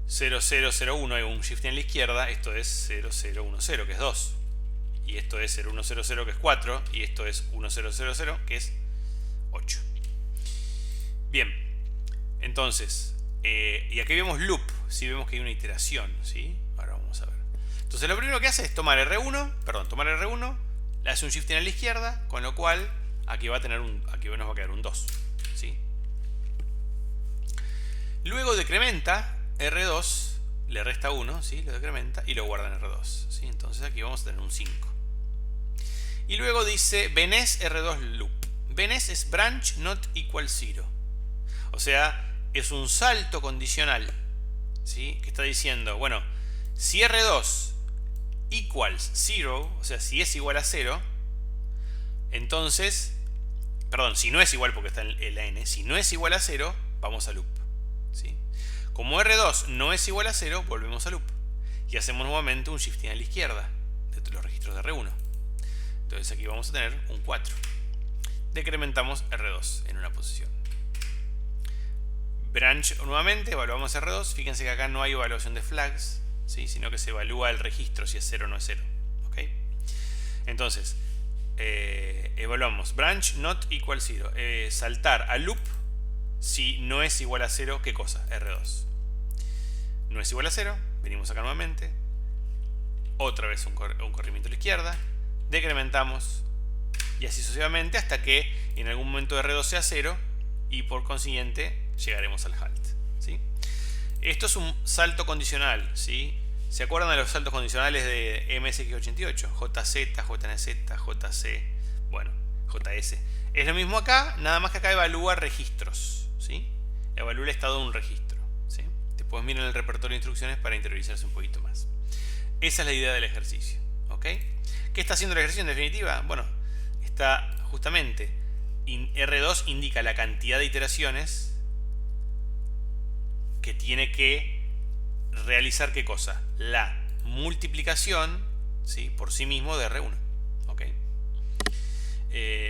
0001, hay un shifting a la izquierda, esto es 0010, que es 2. Y esto es 0100, que es 4. Y esto es 1000, que es 8. Bien, entonces, y aquí vemos loop, ¿sí? Vemos que hay una iteración, ¿sí? Ahora vamos a ver. Entonces lo primero que hace es tomar R1, le hace un shifting a la izquierda, con lo cual aquí nos va a quedar un 2, ¿sí? Luego decrementa R2, le resta 1, ¿sí? Lo decrementa y lo guarda en R2, ¿sí? Entonces aquí vamos a tener un 5. Y luego dice BNES R2 loop. BNES es branch not equal 0. O sea, es un salto condicional, ¿sí? Que está diciendo, bueno, si R2 equals 0, o sea, si es igual a 0, entonces, perdón, si no es igual porque está en la n, si no es igual a 0, vamos a loop, ¿sí? Como R2 no es igual a 0, volvemos a loop. Y hacemos nuevamente un shifting a la izquierda de los registros de R1. Entonces aquí vamos a tener un 4. Decrementamos R2 en una posición. branch nuevamente, evaluamos R2. Fíjense que acá no hay evaluación de flags, ¿sí? Sino que se evalúa el registro, si es 0 o no es 0. ¿Okay? Entonces, evaluamos branch not equal 0. Saltar al loop si no es igual a 0, ¿qué cosa? R2. No es igual a 0, venimos acá nuevamente. Otra vez un corrimiento a la izquierda. Decrementamos. Y así sucesivamente hasta que en algún momento R2 sea 0 y por consiguiente llegaremos al halt, ¿sí? Esto es un salto condicional, ¿sí? ¿Se acuerdan de los saltos condicionales de MSX88? JZ, JNZ, JC, bueno, JS. Es lo mismo acá, nada más que acá evalúa registros, ¿sí? Evalúa el estado de un registro, ¿sí? Después miren el repertorio de instrucciones para interiorizarse un poquito más. Esa es la idea del ejercicio, ¿ok? ¿Qué está haciendo el ejercicio en definitiva? Bueno, está justamente R2 indica la cantidad de iteraciones que tiene que realizar, ¿qué cosa? La multiplicación, ¿sí? Por sí mismo de R1, ¿ok?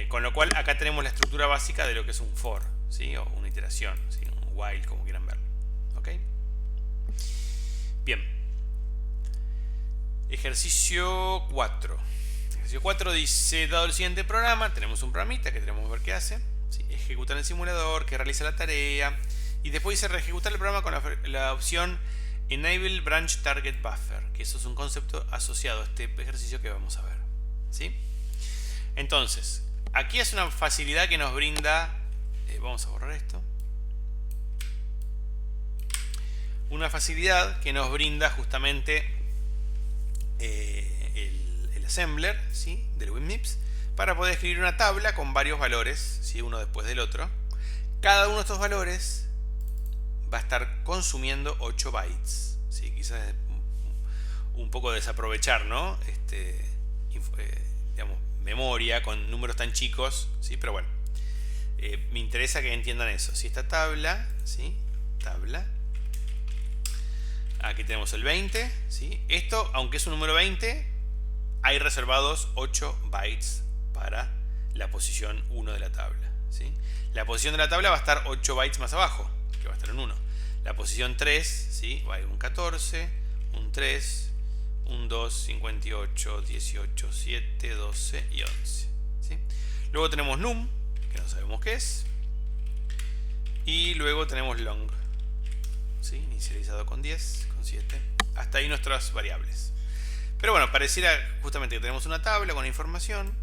Con lo cual acá tenemos la estructura básica de lo que es un for, ¿sí? O una iteración, ¿sí? Un while, como quieran verlo, ¿ok? Bien. Ejercicio 4. Ejercicio 4 dice, dado el siguiente programa, tenemos un programita que tenemos que ver qué hace, ¿sí? Ejecutar el simulador, que realiza la tarea, y después dice reejecutar el programa con la opción Enable Branch Target Buffer, que eso es un concepto asociado a este ejercicio que vamos a ver, ¿sí? Entonces, aquí es una facilidad que nos brinda, vamos a borrar esto, una facilidad que nos brinda justamente el assembler, ¿sí? Del WinMips, para poder escribir una tabla con varios valores, ¿sí? Uno después del otro. Cada uno de estos valores va a estar consumiendo 8 bytes, ¿sí? Quizás un poco desaprovechar, ¿no? Digamos, memoria con números tan chicos, ¿sí? Pero bueno, me interesa que entiendan eso. Si esta tabla, ¿sí? Tabla. Aquí tenemos el 20, ¿sí? Esto, aunque es un número 20, hay reservados 8 bytes para la posición 1 de la tabla, ¿sí? La posición de la tabla va a estar 8 bytes más abajo, que va a estar en 1. La posición 3, ¿sí? Va a ir un 14, un 3, un 2, 58, 18, 7, 12 y 11, ¿sí? Luego tenemos num, que no sabemos qué es. Y luego tenemos long, ¿sí? Inicializado con 10, con 7. Hasta ahí nuestras variables. Pero bueno, pareciera justamente que tenemos una tabla con información.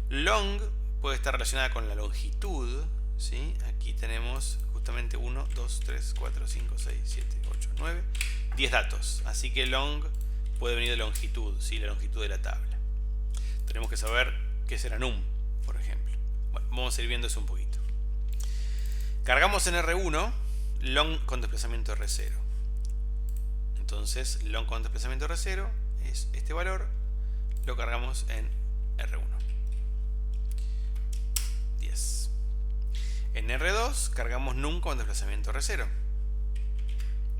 Long puede estar relacionada con la longitud, ¿sí? Aquí tenemos justamente 1, 2, 3, 4, 5, 6, 7, 8, 9, 10 datos. Así que long puede venir de longitud, ¿sí? La longitud de la tabla. Tenemos que saber qué será num, por ejemplo. Bueno, vamos a ir viendo eso un poquito. Cargamos en R1 long con desplazamiento R0. Entonces, long con desplazamiento R0 es este valor, lo cargamos en R1. 10. En R2 cargamos num con desplazamiento R0.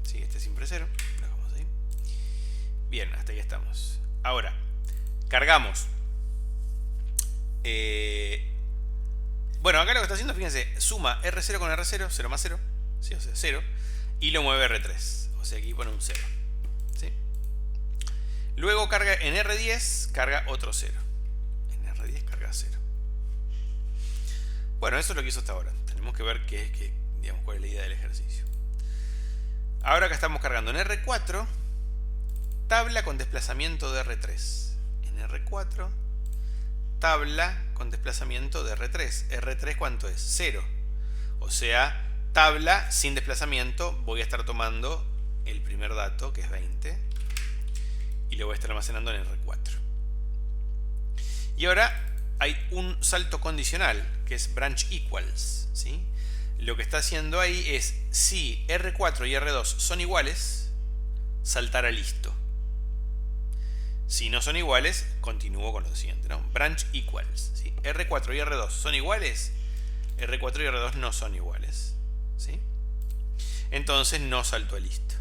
Sí, este es siempre 0. Lo dejamos ahí. Bien, hasta ahí estamos. Ahora, cargamos. Bueno, acá lo que está haciendo, fíjense, suma R0 con R0, 0 más 0, ¿sí? O sea, 0, y lo mueve R3. O sea, aquí pone un 0. ¿Sí? Luego carga en R10, carga otro 0. En R10 carga 0. Bueno, eso es lo que hizo hasta ahora. Tenemos que ver digamos, cuál es la idea del ejercicio. Ahora que estamos cargando en R4, tabla con desplazamiento de R3. En R4, tabla con desplazamiento de R3. ¿R3 cuánto es? 0. O sea, tabla sin desplazamiento, voy a estar tomando el primer dato, que es 20, y lo voy a estar almacenando en R4. Y ahora hay un salto condicional, que es branch equals, ¿sí? Lo que está haciendo ahí es, si R4 y R2 son iguales, saltar a listo. Si no son iguales, continúo con lo siguiente, ¿no? Branch equals, ¿sí? R4 y R2 son iguales, R4 y R2 no son iguales, ¿sí? Entonces no salto a listo.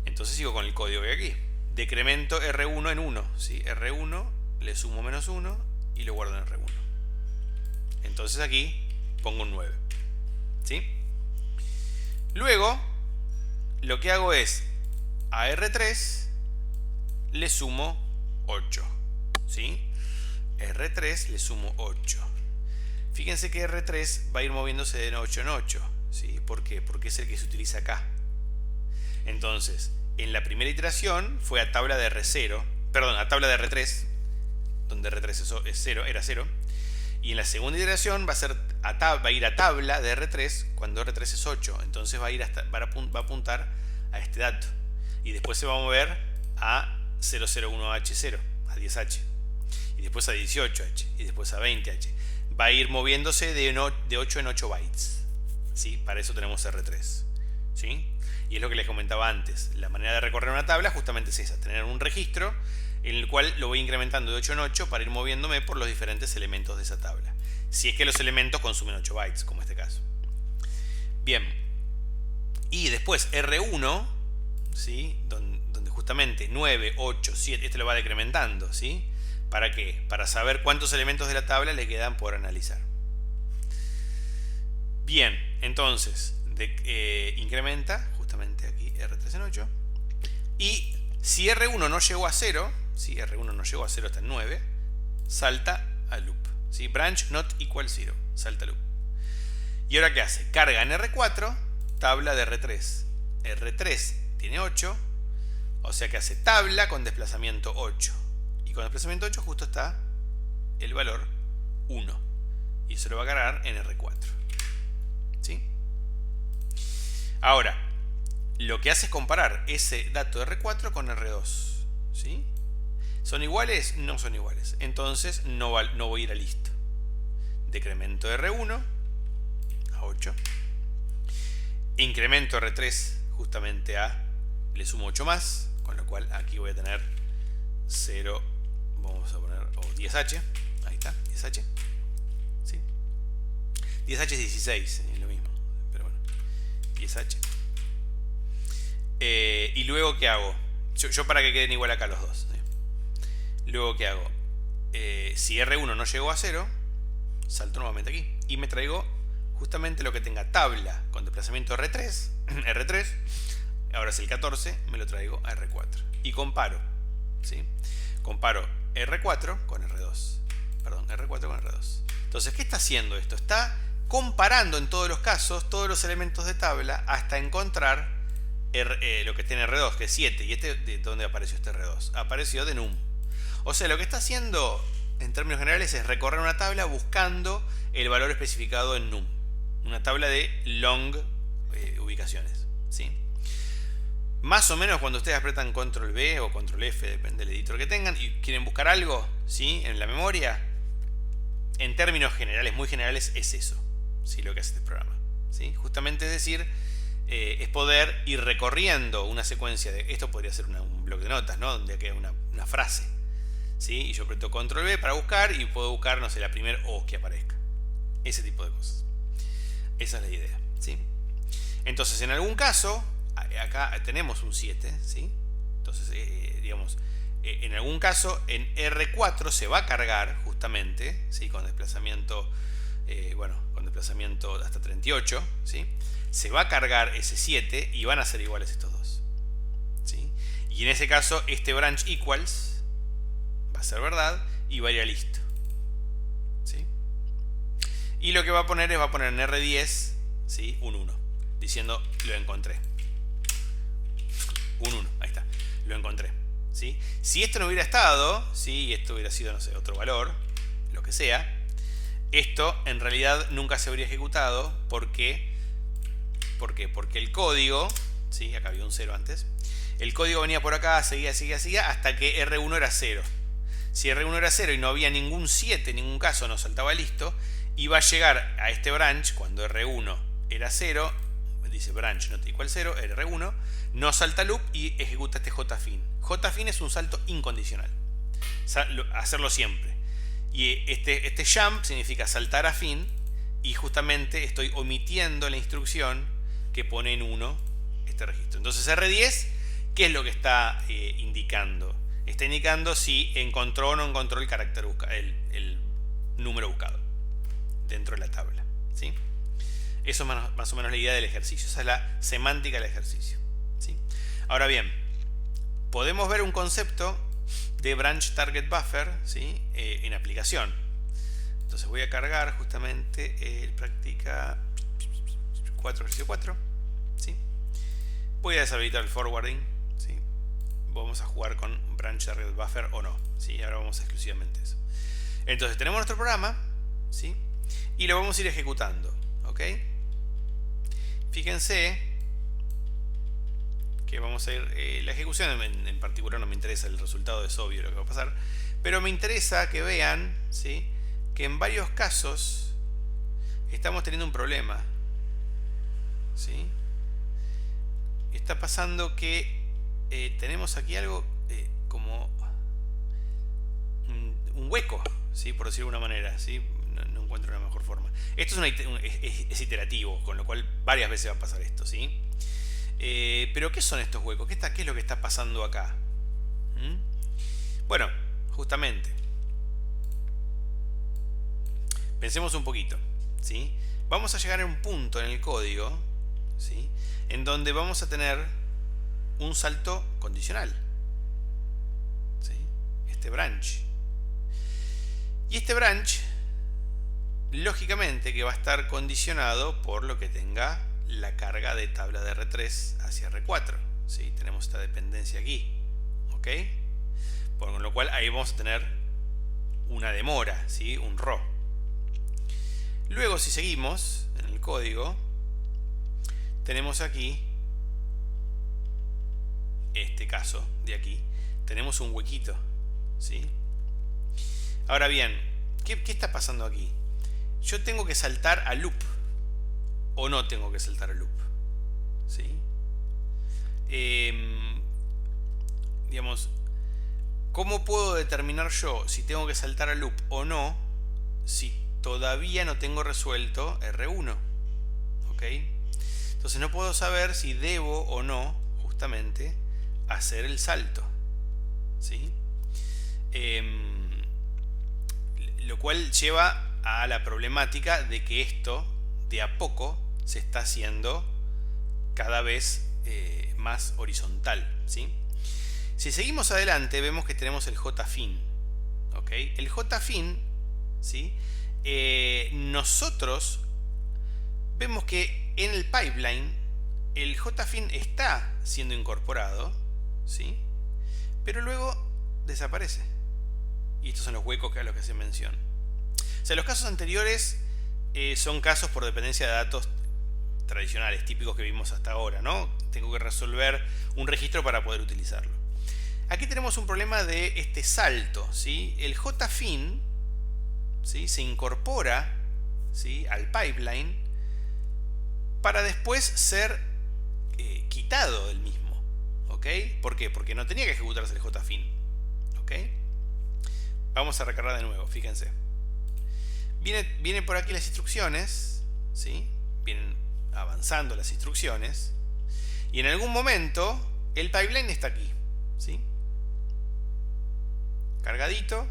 Entonces sigo con el código que hay aquí. Decremento R1 en 1, ¿sí? R1 le sumo menos 1 y lo guardo en R1. Entonces aquí pongo un 9, ¿sí? Luego, lo que hago es, a R3 le sumo 8. ¿Sí? R3 le sumo 8. Fíjense que R3 va a ir moviéndose de 8 en 8. ¿Sí? ¿Por qué? Porque es el que se utiliza acá. Entonces, en la primera iteración fue a tabla de R0, perdón, a tabla de R3, donde R3 es 0, era 0. Y en la segunda iteración va a ir a tabla de R3 cuando R3 es 8. Entonces va a apuntar a este dato. Y después se va a mover a 001H0, a 10H. Y después a 18H. Y después a 20H. Va a ir moviéndose de 8 en 8 bytes. ¿Sí? Para eso tenemos R3. ¿Sí? Y es lo que les comentaba antes. La manera de recorrer una tabla justamente es esa. Tener un registro en el cual lo voy incrementando de 8 en 8 para ir moviéndome por los diferentes elementos de esa tabla. Si es que los elementos consumen 8 bytes, como este caso. Bien. Y después R1, ¿sí? Donde justamente 9, 8, 7, este lo va decrementando, ¿sí? ¿Para qué? Para saber cuántos elementos de la tabla le quedan por analizar. Bien, entonces incrementa justamente aquí R3 en 8. Y si R1 no llegó a 0, si R1 no llegó a 0 hasta el 9, salta a loop. ¿Sí? Branch not equal 0, salta a loop. ¿Y ahora qué hace? Carga en R4, tabla de R3. R3 tiene 8, o sea que hace tabla con desplazamiento 8. Y con desplazamiento 8 justo está el valor 1. Y eso lo va a cargar en R4. ¿Sí? Ahora, lo que hace es comparar ese dato de R4 con R2. ¿Sí? ¿Son iguales? No son iguales. Entonces no voy a ir a listo. Decremento R1 a 8. Incremento R3 justamente a, le sumo 8 más, con lo cual aquí voy a tener 0, vamos a poner, 10H, ahí está, 10H. ¿Sí? 10H es 16, es lo mismo, pero bueno, 10H. Y luego, ¿qué hago? Yo para que queden igual acá los dos. ¿Sí? Luego, ¿qué hago? Si R1 no llegó a 0, salto nuevamente aquí y me traigo justamente lo que tenga tabla con desplazamiento R3, R3, ahora es el 14, me lo traigo a R4 y comparo. ¿Sí? Comparo R4 con R2. Perdón, R4 con R2. Entonces, ¿qué está haciendo esto? Está comparando en todos los casos todos los elementos de tabla hasta encontrar lo que tiene R2, que es 7. ¿Y de dónde apareció este R2? Apareció de num. O sea, lo que está haciendo en términos generales es recorrer una tabla buscando el valor especificado en num. Una tabla de long ubicaciones. ¿Sí? Más o menos cuando ustedes apretan control B o control F, depende del editor que tengan, y quieren buscar algo, ¿sí? En la memoria, en términos generales, muy generales, es eso, ¿sí? Lo que hace este programa. ¿Sí? Justamente es decir, es poder ir recorriendo una secuencia de, esto podría ser un bloque de notas, ¿no? Donde queda una frase, ¿sí? Y yo aprieto control B para buscar y puedo buscar, no sé, la primera O que aparezca. Ese tipo de cosas. Esa es la idea, ¿sí? Entonces, en algún caso, acá tenemos un 7, ¿sí? Entonces, digamos, en algún caso, en R4 se va a cargar justamente, ¿sí? Con desplazamiento, con desplazamiento hasta 38, ¿sí? Se va a cargar ese 7 y van a ser iguales estos dos, ¿sí? Y en ese caso, este branch equals va a ser verdad y va a ir a listo, ¿sí? Y lo que va a poner es, va a poner en R10, ¿sí? Un 1, diciendo, lo encontré. Un 1, ahí está, lo encontré. ¿Sí? Si esto no hubiera estado, ¿sí? Y esto hubiera sido, no sé, otro valor, lo que sea, esto en realidad nunca se habría ejecutado. ¿Por qué? Porque el código, ¿sí? Acá había un 0 antes, el código venía por acá, seguía hasta que R1 era 0. Si R1 era 0 y no había ningún 7, en ningún caso no saltaba listo, iba a llegar a este branch cuando R1 era 0, dice branch not equal 0, R1, no salta loop y ejecuta este JFIN. JFIN es un salto incondicional, hacerlo siempre. Y este jump significa saltar a fin, y justamente estoy omitiendo la instrucción que pone en 1 este registro. Entonces R10, ¿qué es lo que está indicando? Está indicando si encontró o no encontró el carácter el número buscado dentro de la tabla, ¿sí? Eso es más o menos la idea del ejercicio. Esa es la semántica del ejercicio, ¿sí? Ahora bien, podemos ver un concepto de branch target buffer, ¿sí? En aplicación. Entonces voy a cargar justamente el práctica 4, ejercicio 4, ¿sí? Voy a deshabilitar el forwarding, ¿sí? Vamos a jugar con branch target buffer o no, ¿sí? Ahora vamos exclusivamente a eso. Entonces tenemos nuestro programa, ¿sí? Y lo vamos a ir ejecutando, ¿ok? Fíjense que vamos a ir, la ejecución en particular no me interesa, el resultado es obvio lo que va a pasar, pero me interesa que vean, ¿sí? Que en varios casos estamos teniendo un problema, ¿sí? Está pasando que tenemos aquí algo como un hueco, ¿sí? Por decirlo de una manera, ¿sí? No encuentro una mejor forma. Esto es iterativo, con lo cual varias veces va a pasar esto, ¿sí? Pero ¿qué son estos huecos? ¿Qué es lo que está pasando acá? Bueno, justamente, pensemos un poquito, ¿sí? Vamos a llegar a un punto en el código, ¿sí? En donde vamos a tener un salto condicional, ¿sí? Este branch. Y este branch, lógicamente que va a estar condicionado por lo que tenga la carga de tabla de R3 hacia R4, ¿sí? Tenemos esta dependencia aquí, ¿ok? Por lo cual ahí vamos a tener una demora, ¿sí? Un RO. Luego, si seguimos en el código, tenemos aquí este caso de aquí, tenemos un huequito, ¿sí? Ahora bien, ¿qué está pasando aquí? Yo tengo que saltar a loop o no tengo que saltar a loop, ¿sí? Digamos, ¿cómo puedo determinar yo si tengo que saltar a loop o no si todavía no tengo resuelto R1? ¿Ok? Entonces no puedo saber si debo o no justamente hacer el salto, ¿sí? Lo cual lleva a la problemática de que esto de a poco se está haciendo cada vez más horizontal, ¿sí? Si seguimos adelante vemos que tenemos el JFIN, ¿ok? El JFIN, ¿sí? Nosotros vemos que en el pipeline el JFIN está siendo incorporado, ¿sí? Pero luego desaparece. Y estos son los huecos a los que se menciona. O sea, los casos anteriores son casos por dependencia de datos tradicionales, típicos que vimos hasta ahora, ¿no? Tengo que resolver un registro para poder utilizarlo. Aquí tenemos un problema de este salto, ¿sí? El JFIN, ¿sí? Se incorpora, ¿sí? Al pipeline para después ser quitado del mismo, ¿ok? ¿Por qué? Porque no tenía que ejecutarse el JFIN, ¿ok? Vamos a recargar de nuevo, fíjense. Vienen por aquí las instrucciones, ¿sí? Vienen avanzando las instrucciones. Y en algún momento el pipeline está aquí, ¿sí? Cargadito.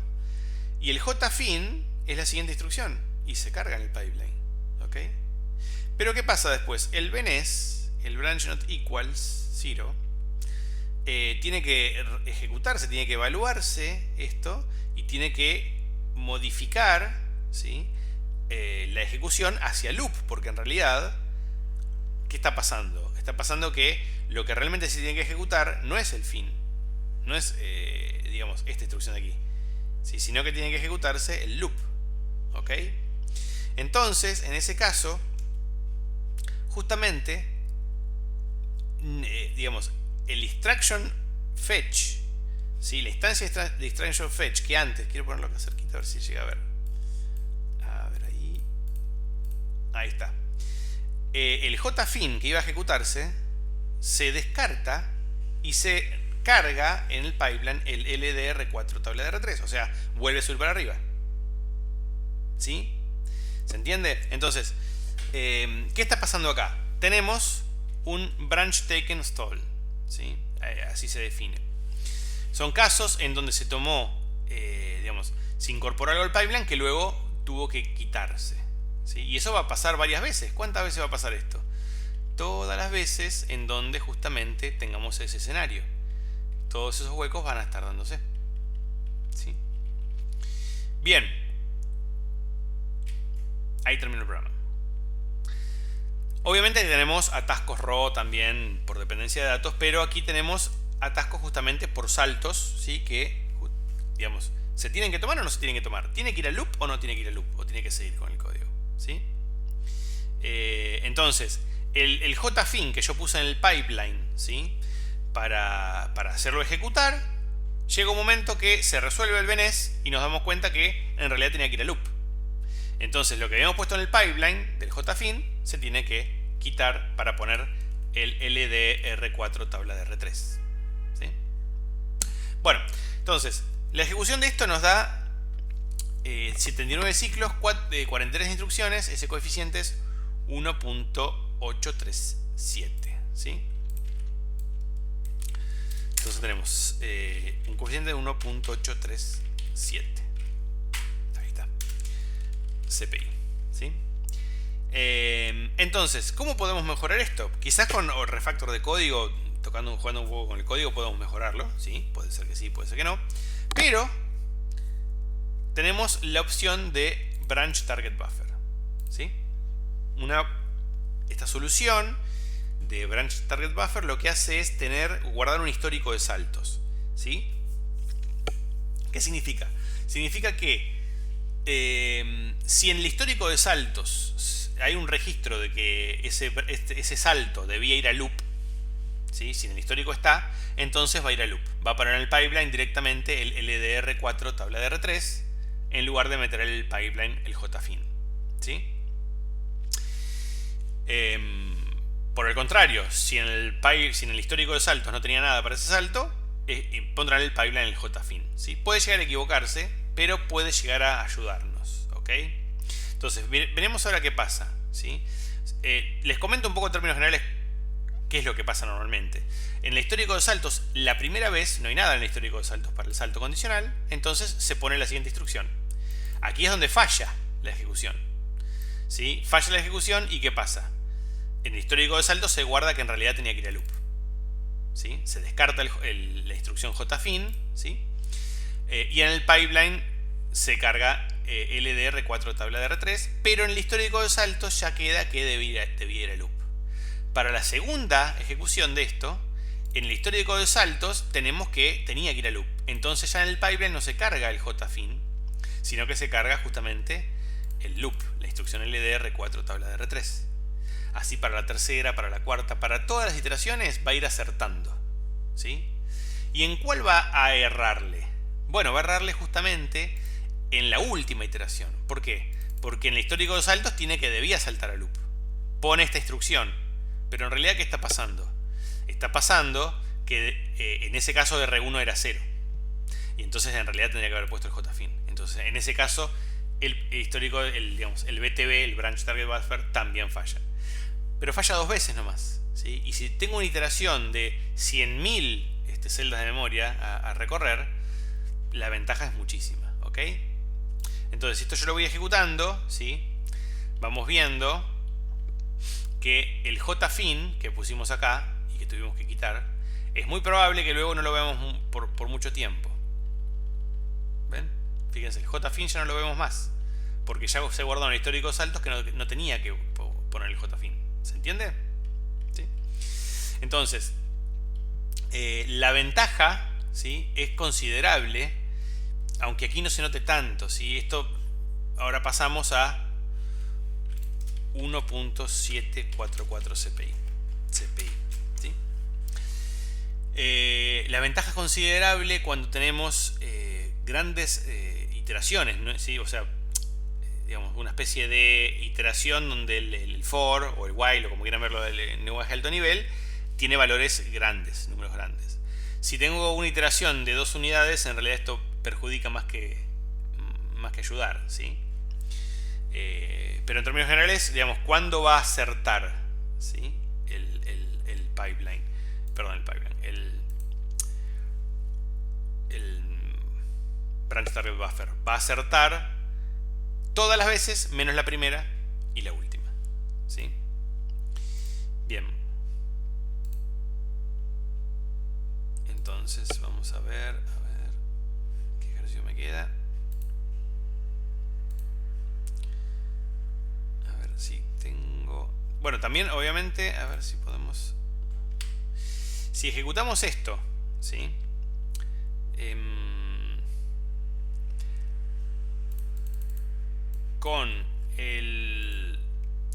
Y el JFIN es la siguiente instrucción. Y se carga en el pipeline, ¿ok? Pero ¿qué pasa después? El BNS, el branch not equals 0, tiene que ejecutarse, tiene que evaluarse esto y tiene que modificar, ¿sí? La ejecución hacia loop, porque en realidad, ¿qué está pasando? Está pasando que lo que realmente se tiene que ejecutar no es el fin, no es, digamos, esta instrucción de aquí, ¿sí? Sino que tiene que ejecutarse el loop, ¿ok? Entonces, en ese caso, justamente, digamos, el instruction fetch, ¿sí? La instancia de instruction fetch que antes, quiero ponerlo acá cerquita a ver si llega a ver. A ver ahí. Ahí está. El JFIN que iba a ejecutarse se descarta y se carga en el pipeline el LDR4 tabla de R3, o sea, vuelve a subir para arriba, ¿sí? ¿Se entiende? Entonces, ¿qué está pasando acá? Tenemos un branch taken stall, ¿sí? Así se define. Son casos en donde se tomó, digamos, se incorporó algo al pipeline que luego tuvo que quitarse, ¿sí? Y eso va a pasar varias veces. ¿Cuántas veces va a pasar esto? Todas las veces en donde justamente tengamos ese escenario. Todos esos huecos van a estar dándose, ¿sí? Bien. Ahí termina el programa. Obviamente tenemos atascos raw también por dependencia de datos, pero aquí tenemos atascos justamente por saltos, ¿sí? Que, digamos, ¿se tienen que tomar o no se tienen que tomar? ¿Tiene que ir al loop o no tiene que ir al loop? ¿O tiene que seguir con el código? ¿Sí? Entonces, el JFIN que yo puse en el pipeline, ¿sí? Para hacerlo ejecutar, llega un momento que se resuelve el BNS y nos damos cuenta que en realidad tenía que ir al loop. Entonces lo que habíamos puesto en el pipeline del JFIN se tiene que quitar para poner el LDR4 tabla de R3. ¿Sí? Bueno, entonces la ejecución de esto nos da 79 ciclos, 43 instrucciones. Ese coeficiente es 1.837. ¿Sí? Entonces tenemos un coeficiente de 1.837. Ahí está. CPI. ¿Sí? Entonces, ¿cómo podemos mejorar esto? Quizás con refactor de código, jugando un poco con el código, podemos mejorarlo. ¿Sí? Puede ser que sí, puede ser que no. Pero tenemos la opción de Branch Target Buffer. ¿Sí? Esta solución de Branch Target Buffer lo que hace es guardar un histórico de saltos. ¿Sí? ¿Qué significa? Significa que si en el histórico de saltos hay un registro de que ese salto debía ir a loop, ¿sí? Si en el histórico está, entonces va a ir a loop. Va a poner en el pipeline directamente el LDR4 tabla de R3 en lugar de meter en el pipeline el JFIN. ¿Sí? Por el contrario, si en el histórico de saltos no tenía nada para ese salto, pondrán el pipeline el JFIN. ¿Sí? Puede llegar a equivocarse, pero puede llegar a ayudarnos. ¿Ok? Entonces, veremos ahora qué pasa. ¿Sí? Les comento un poco en términos generales qué es lo que pasa normalmente. En el histórico de saltos, la primera vez no hay nada en el histórico de saltos para el salto condicional, entonces se pone la siguiente instrucción. Aquí es donde falla la ejecución. ¿Sí? Falla la ejecución y ¿qué pasa? En el histórico de saltos se guarda que en realidad tenía que ir a loop. ¿Sí? Se descarta la instrucción JFIN, ¿sí? Y en el pipeline se carga LDR4 tabla de R3, pero en el histórico de saltos ya queda que debía ir a loop. Para la segunda ejecución de esto, en el histórico de saltos tenía que ir a loop. Entonces ya en el pipeline no se carga el JFIN, sino que se carga justamente el loop, la instrucción LDR4 tabla de R3. Así para la tercera, para la cuarta, para todas las iteraciones va a ir acertando. ¿Sí? ¿Y en cuál va a errarle? Bueno, va a errarle justamente en la última iteración. ¿Por qué? Porque en el histórico de saltos debía saltar a loop. Pone esta instrucción. Pero en realidad, ¿qué está pasando? Está pasando que en ese caso R1 era 0. Y entonces en realidad tendría que haber puesto el JFIN. Entonces en ese caso el histórico, el BTB, el Branch Target Buffer, también falla. Pero falla 2 veces nomás. ¿Sí? Y si tengo una iteración de 100.000 celdas de memoria a recorrer, la ventaja es muchísima. ¿Ok? Entonces, si esto yo lo voy ejecutando, ¿sí? Vamos viendo que el JFIN que pusimos acá y que tuvimos que quitar, es muy probable que luego no lo veamos por mucho tiempo. ¿Ven? Fíjense, el JFIN ya no lo vemos más, porque ya se guardó en el histórico de saltos que no tenía que poner el JFIN. ¿Se entiende? ¿Sí? Entonces, la ventaja, ¿sí? Es considerable, aunque aquí no se note tanto. ¿Sí? Esto ahora pasamos a 1.744 CPI. ¿Sí? La ventaja es considerable cuando tenemos grandes iteraciones, ¿no? ¿Sí? O sea, digamos, una especie de iteración donde el for o el while, o como quieran verlo, del lenguaje de alto nivel, tiene valores grandes, números grandes. Si tengo una iteración de 2 unidades, en realidad esto perjudica más que ayudar, ¿sí? Pero en términos generales, digamos, ¿cuándo va a acertar? ¿Sí? El pipeline. Perdón, el Branch Target Buffer. Va a acertar todas las veces, menos la primera, y la última, ¿sí? Bien. Entonces vamos a ver qué ejercicio me queda. A ver si tengo... Bueno, también obviamente, a ver si podemos... Si ejecutamos esto, ¿sí? Con el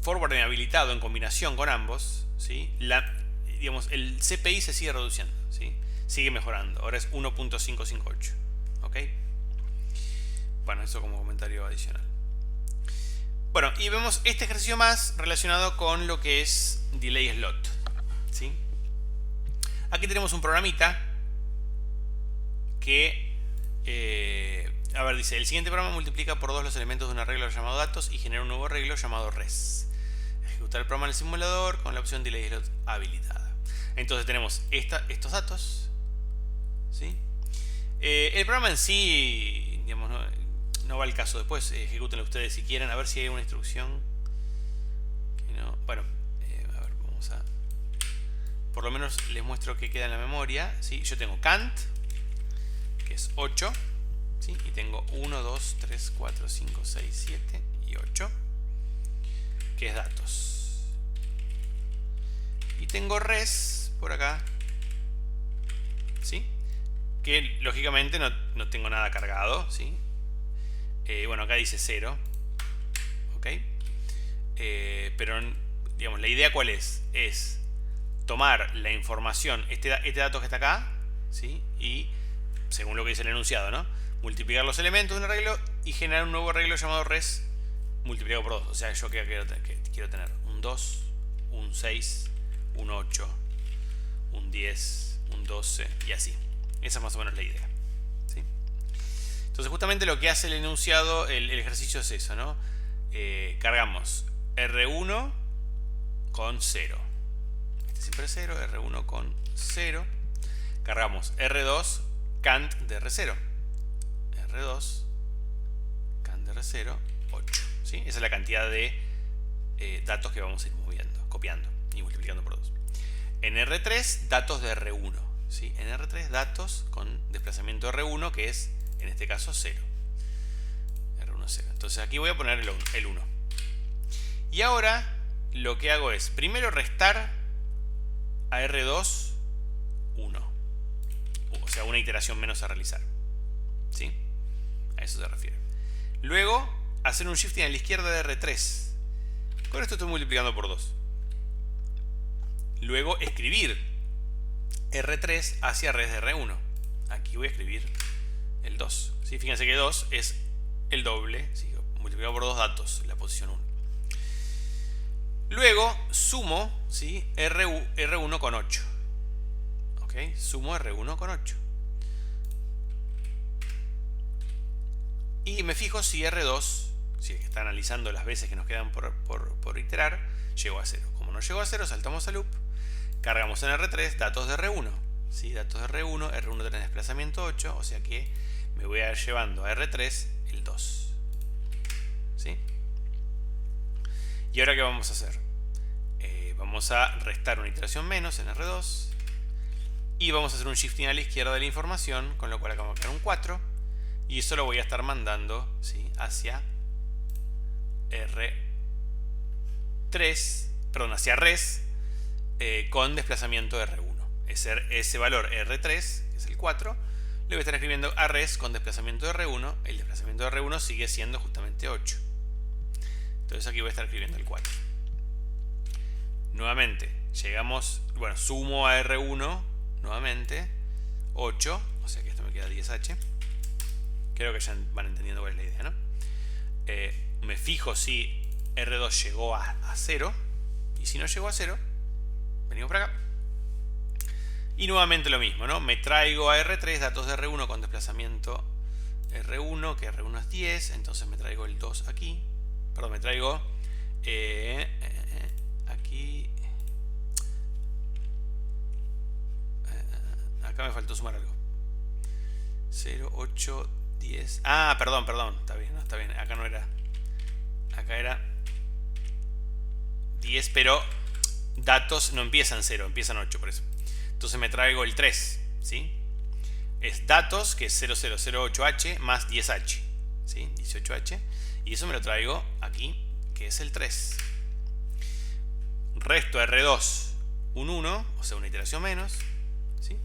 forward habilitado en combinación con ambos, ¿sí? Digamos, el CPI se sigue reduciendo, ¿sí? Sigue mejorando. Ahora es 1.558. ¿Ok? Bueno, eso como comentario adicional. Bueno, y vemos este ejercicio más relacionado con lo que es delay slot, ¿sí? Aquí tenemos un programita que... a ver, dice, el siguiente programa multiplica por 2 los elementos de un arreglo llamado datos y genera un nuevo arreglo llamado res. Ejecutar el programa en el simulador con la opción delay slot habilitada. Entonces tenemos estos datos, ¿sí? El programa en sí, digamos, no va al caso. Después ejecútenlo ustedes si quieren. A ver si hay una instrucción que no. Bueno, a ver, vamos a... Por lo menos les muestro qué queda en la memoria, ¿sí? Yo tengo cant, que es 8, ¿sí? Y tengo 1, 2, 3, 4, 5, 6, 7 y 8, que es datos. Y tengo res por acá, ¿sí? Que lógicamente no tengo nada cargado, ¿sí? Bueno, acá dice 0, ¿ok? Pero, digamos, la idea ¿cuál es? Es tomar la información, este dato que está acá, ¿sí? Y, según lo que dice el enunciado, ¿no? Multiplicar los elementos de un arreglo y generar un nuevo arreglo llamado res multiplicado por 2. O sea, yo quiero tener un 2, un 6, un 8, un 10, un 12 y así. Esa es más o menos la idea, ¿sí? Entonces justamente lo que hace el enunciado, el ejercicio es eso, ¿no? Cargamos R1 con 0. Este siempre es 0, R1 con 0. Cargamos R2 cant de R0. R2 cant de R0, 8. ¿Sí? Esa es la cantidad de datos que vamos a ir moviendo, copiando y multiplicando por 2. En R3, datos de R1. ¿Sí? En R3, datos con desplazamiento R1, que es, en este caso, 0. R1, 0. Entonces aquí voy a poner el 1. Y ahora lo que hago es, primero restar a R2, 1. O sea, una iteración menos a realizar. ¿Sí? A eso se refiere. Luego, hacer un shifting a la izquierda de R3. Con esto estoy multiplicando por 2. Luego, escribir R3 hacia res de R1. Aquí voy a escribir el 2. ¿Sí? Fíjense que 2 es el doble, ¿sí? Multiplicado por 2 datos, la posición 1. Luego, sumo, ¿sí? R1 con 8. ¿Ok? Sumo R1 con 8. Y me fijo si R2, si el que está analizando las veces que nos quedan por iterar, llegó a 0. Como no llegó a 0, saltamos al loop. Cargamos en R3 datos de R1. ¿Sí? Datos de R1. R1 tiene desplazamiento 8. O sea que me voy a ir llevando a R3 el 2. ¿Sí? ¿Y ahora qué vamos a hacer? Vamos a restar una iteración menos en R2. Y vamos a hacer un shifting a la izquierda de la información. Con lo cual acá vamos a crear un 4. Y eso lo voy a estar mandando, ¿sí? Hacia R3. Perdón, hacia res. Con desplazamiento de R1. Ese valor R3, que es el 4, le voy a estar escribiendo a res con desplazamiento de R1. El desplazamiento de R1 sigue siendo justamente 8. Entonces aquí voy a estar escribiendo el 4. Nuevamente, llegamos, bueno, sumo a R1, nuevamente, 8, o sea que esto me queda 10H. Creo que ya van entendiendo cuál es la idea, ¿no? Me fijo si R2 llegó a 0, y si no llegó a 0, venimos para acá. Y nuevamente lo mismo, ¿no? Me traigo a R3 datos de R1 con desplazamiento R1, que R1 es 10. Entonces me traigo el 2 aquí. Perdón, me traigo aquí. Acá me faltó sumar algo. 0, 8, 10. Ah, perdón. Está bien, no, está bien. Acá no era. Acá era pero datos no empiezan 0, empiezan 8 por eso. Entonces me traigo el 3, ¿sí? Es datos, que es 0008H más 10H, ¿sí? 18H. Y eso me lo traigo aquí, que es el 3. Resto R2, un 1, o sea, una iteración menos, ¿sí?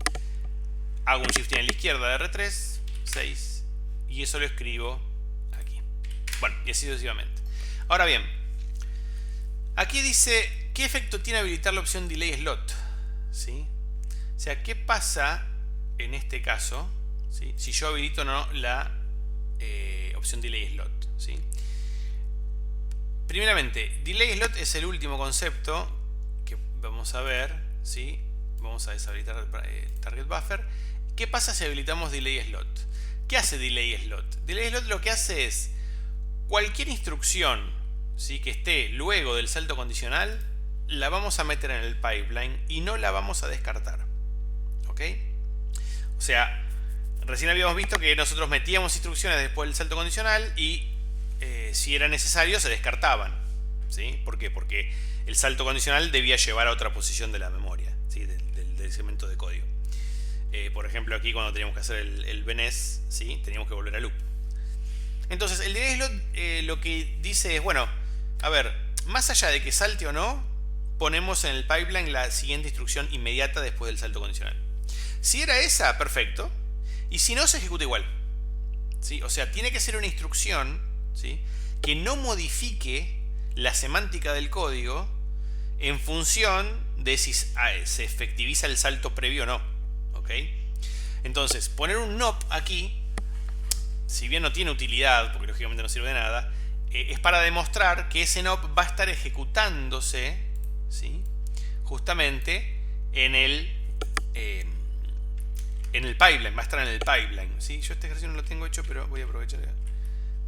Hago un shift en la izquierda de R3, 6, y eso lo escribo aquí. Bueno, y así sucesivamente. Ahora bien, aquí dice, ¿qué efecto tiene habilitar la opción Delay Slot? ¿Sí? O sea, ¿qué pasa en este caso, ¿sí?, si yo habilito o no la opción Delay Slot? ¿Sí? Primeramente, Delay Slot es el último concepto que vamos a ver, ¿sí? Vamos a deshabilitar el Target Buffer. ¿Qué pasa si habilitamos Delay Slot? ¿Qué hace Delay Slot? Delay Slot lo que hace es cualquier instrucción, ¿sí?, que esté luego del salto condicional, la vamos a meter en el pipeline y no la vamos a descartar. ¿Ok? O sea, recién habíamos visto que nosotros metíamos instrucciones después del salto condicional y si era necesario se descartaban, ¿sí? ¿Por qué? Porque el salto condicional debía llevar a otra posición de la memoria, ¿sí?, del segmento de código. Por ejemplo, aquí cuando teníamos que hacer el BNES, ¿sí?, teníamos que volver a loop. Entonces el delay slot lo que dice es, bueno, a ver, más allá de que salte o no, ponemos en el pipeline la siguiente instrucción inmediata después del salto condicional. Si era esa, perfecto. Y si no, se ejecuta igual, ¿sí? O sea, tiene que ser una instrucción, ¿sí?, que no modifique la semántica del código en función de si se efectiviza el salto previo o no. ¿Ok? Entonces, poner un NOP aquí, si bien no tiene utilidad, porque lógicamente no sirve de nada, es para demostrar que ese NOP va a estar ejecutándose, ¿sí?, justamente en el pipeline, va a estar en el pipeline, ¿sí? Yo este ejercicio no lo tengo hecho, pero voy a aprovechar.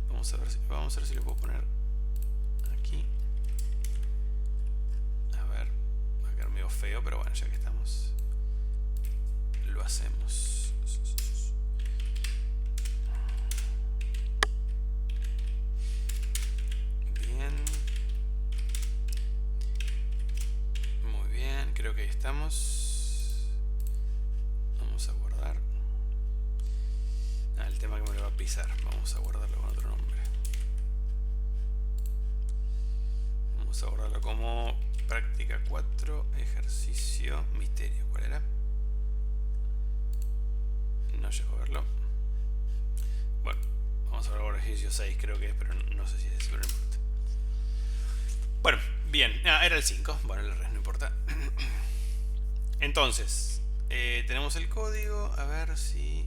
Vamos a ver si lo puedo poner aquí. A ver, va a quedar medio feo, pero bueno, ya que estamos, lo hacemos. Bien. Muy bien, creo que ahí estamos. Vamos a guardar. El tema que me lo va a pisar. Vamos a guardarlo con otro nombre. Vamos a guardarlo como práctica 4, ejercicio misterio. ¿Cuál era? No llego a verlo. Bueno, vamos a ver ahora ejercicio 6, creo que es, pero no sé si es, pero no importa. Bueno, bien. Era el 5. Bueno, el resto no importa. Entonces, tenemos el código. A ver si...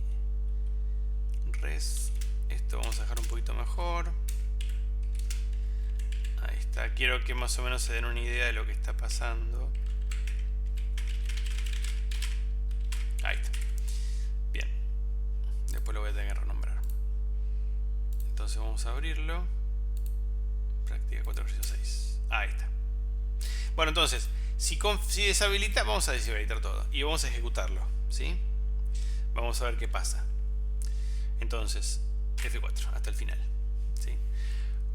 res. Esto vamos a dejar un poquito mejor. Ahí está. Quiero que más o menos se den una idea de lo que está pasando. Ahí está. Bien. Después lo voy a tener que renombrar. Entonces vamos a abrirlo. Práctica 4, ejercicio 6. Ahí está. Bueno, entonces, si deshabilita, vamos a deshabilitar todo. Y vamos a ejecutarlo, ¿sí? Vamos a ver qué pasa. Entonces, F4 hasta el final, ¿sí?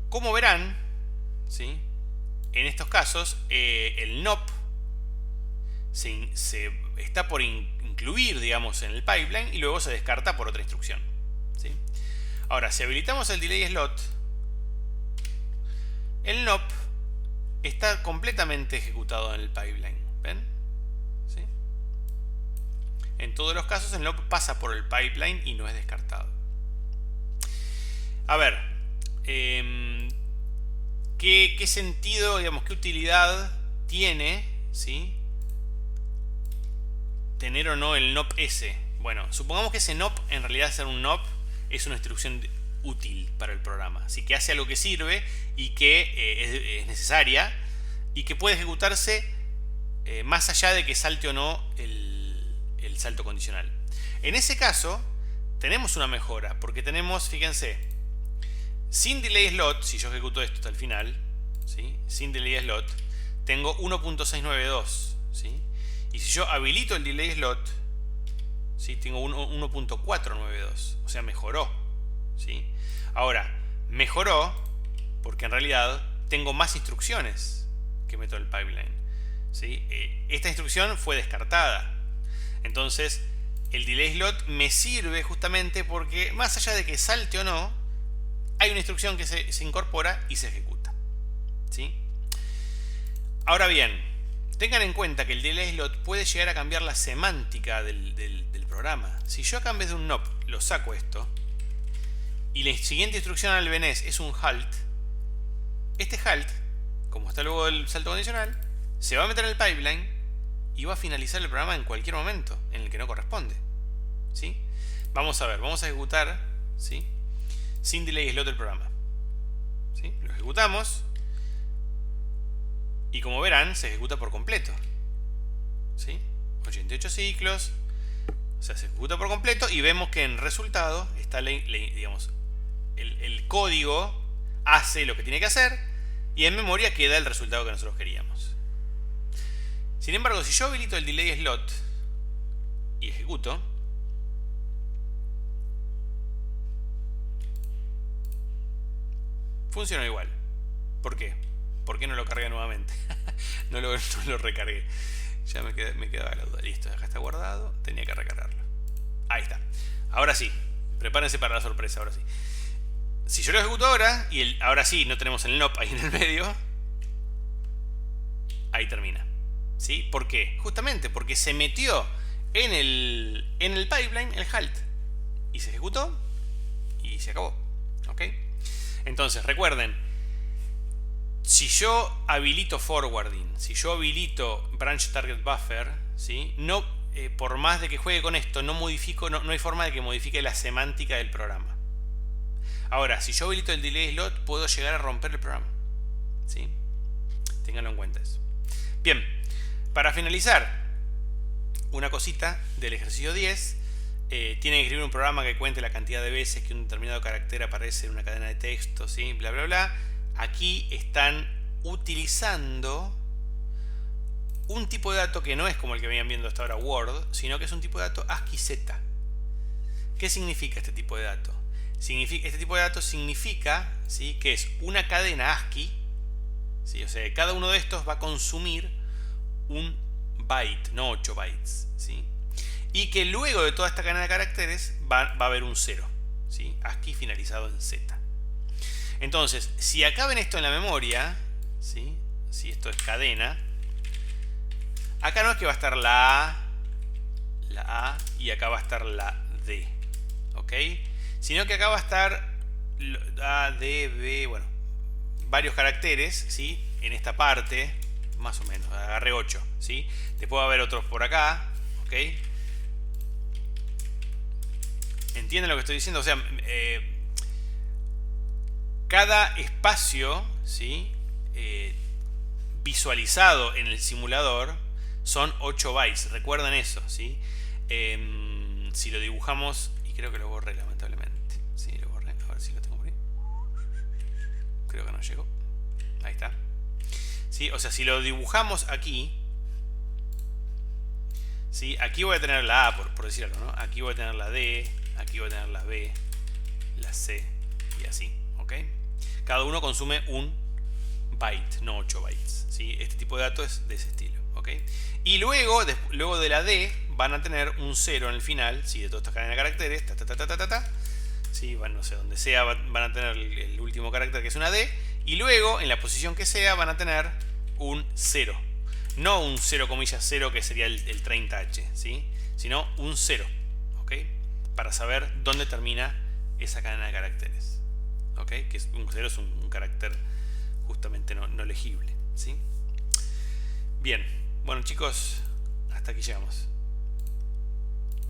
Como verán, ¿sí?, en estos casos el NOP se está por incluir, digamos, en el pipeline y luego se descarta por otra instrucción, ¿sí? Ahora, si habilitamos el delay slot, el NOP está completamente ejecutado en el pipeline. ¿Ven? ¿Sí? En todos los casos el NOP pasa por el pipeline y no es descartado. A ver, ¿qué sentido, digamos, qué utilidad tiene, ¿sí?, tener o no el NOP S? Bueno, supongamos que ese NOP, en realidad ser un NOP, es una instrucción útil para el programa, así que hace algo que sirve y que es necesaria y que puede ejecutarse más allá de que salte o no el salto condicional. En ese caso tenemos una mejora, porque tenemos, fíjense, sin delay slot, si yo ejecuto esto hasta el final, ¿sí?, sin delay slot, tengo 1.692, ¿sí? Y si yo habilito el delay slot, ¿sí?, tengo 1.492, o sea, mejoró, ¿sí? Ahora, mejoró porque en realidad tengo más instrucciones que meto el pipeline, ¿sí? Esta instrucción fue descartada. Entonces, el delay slot me sirve justamente porque, más allá de que salte o no, hay una instrucción que se incorpora y se ejecuta, ¿sí? Ahora bien, tengan en cuenta que el delay slot puede llegar a cambiar la semántica del programa. Si yo acá en vez de un NOP lo saco esto, y la siguiente instrucción al BNS es un halt, este halt, como está luego del salto condicional, se va a meter en el pipeline y va a finalizar el programa en cualquier momento en el que no corresponde, ¿sí? Vamos a ver, vamos a ejecutar, ¿sí?, sin delay slot el programa, ¿sí? Lo ejecutamos y, como verán, se ejecuta por completo, ¿sí? 88 ciclos, o sea, se ejecuta por completo y vemos que en resultado está, digamos, el código hace lo que tiene que hacer y en memoria queda el resultado que nosotros queríamos. Sin embargo, si yo habilito el delay slot y ejecuto, funciona igual. ¿Por qué? ¿Por qué no lo cargué nuevamente? no lo recargué. Ya me quedaba la duda. Listo, acá está guardado. Tenía que recargarlo. Ahí está. Ahora sí. Prepárense para la sorpresa. Ahora sí. Si yo lo ejecuto ahora, y ahora sí no tenemos el NOP ahí en el medio, ahí termina, ¿sí? ¿Por qué? Justamente porque se metió en el pipeline el halt. Y se ejecutó y se acabó. ¿Ok? Entonces, recuerden, si yo habilito forwarding, si yo habilito branch target buffer, ¿sí?, no, por más de que juegue con esto, no hay forma de que modifique la semántica del programa. Ahora, si yo habilito el delay slot, puedo llegar a romper el programa, ¿sí? Ténganlo en cuenta eso. Bien, para finalizar, una cosita del ejercicio 10. Tienen que escribir un programa que cuente la cantidad de veces que un determinado carácter aparece en una cadena de texto, ¿sí?, bla, bla, bla. Aquí están utilizando un tipo de dato que no es como el que venían viendo hasta ahora Word, sino que es un tipo de dato ASCII Z. ¿Qué significa este tipo de dato? Este tipo de datos significa, ¿sí?, que es una cadena ASCII, ¿sí? O sea, cada uno de estos va a consumir un byte, no 8 bytes, ¿sí? Y que luego de toda esta cadena de caracteres va a haber un 0, ¿sí?, ASCII finalizado en Z. Entonces, si acá ven esto en la memoria, ¿sí?, si esto es cadena, acá no es que va a estar la A y acá va a estar la D, ¿ok? Sino que acá va a estar A, D, B, bueno, varios caracteres, ¿sí?, en esta parte, más o menos, agarré 8, ¿sí? Después va a haber otros por acá, ¿ok? ¿Entienden lo que estoy diciendo? O sea, cada espacio, ¿sí?, visualizado en el simulador son 8 bytes. Recuerden eso, ¿sí? Si lo dibujamos, y creo que lo borré lamentablemente. Sí, lo borré. A ver si lo tengo por ahí. Creo que no llegó. Ahí está. ¿Sí? O sea, si lo dibujamos aquí, ¿sí?, aquí voy a tener la A, por decir algo, ¿no? Aquí voy a tener la D, aquí voy a tener la B, la C y así, ¿ok? Cada uno consume un byte, no 8 bytes, ¿sí? Este tipo de datos es de ese estilo, ¿ok? Y luego de la D van a tener un 0 en el final, ¿sí?, de toda esta cadena de caracteres, ¿sí? No sé, donde sea van a tener el último carácter, que es una D, y luego en la posición que sea van a tener un 0. No un 0,0 que sería el 30H, ¿sí?, sino un 0, ¿ok? Para saber dónde termina esa cadena de caracteres, ¿ok? Que un 0 es un carácter justamente no legible, ¿sí? Bien, bueno, chicos, hasta aquí llegamos.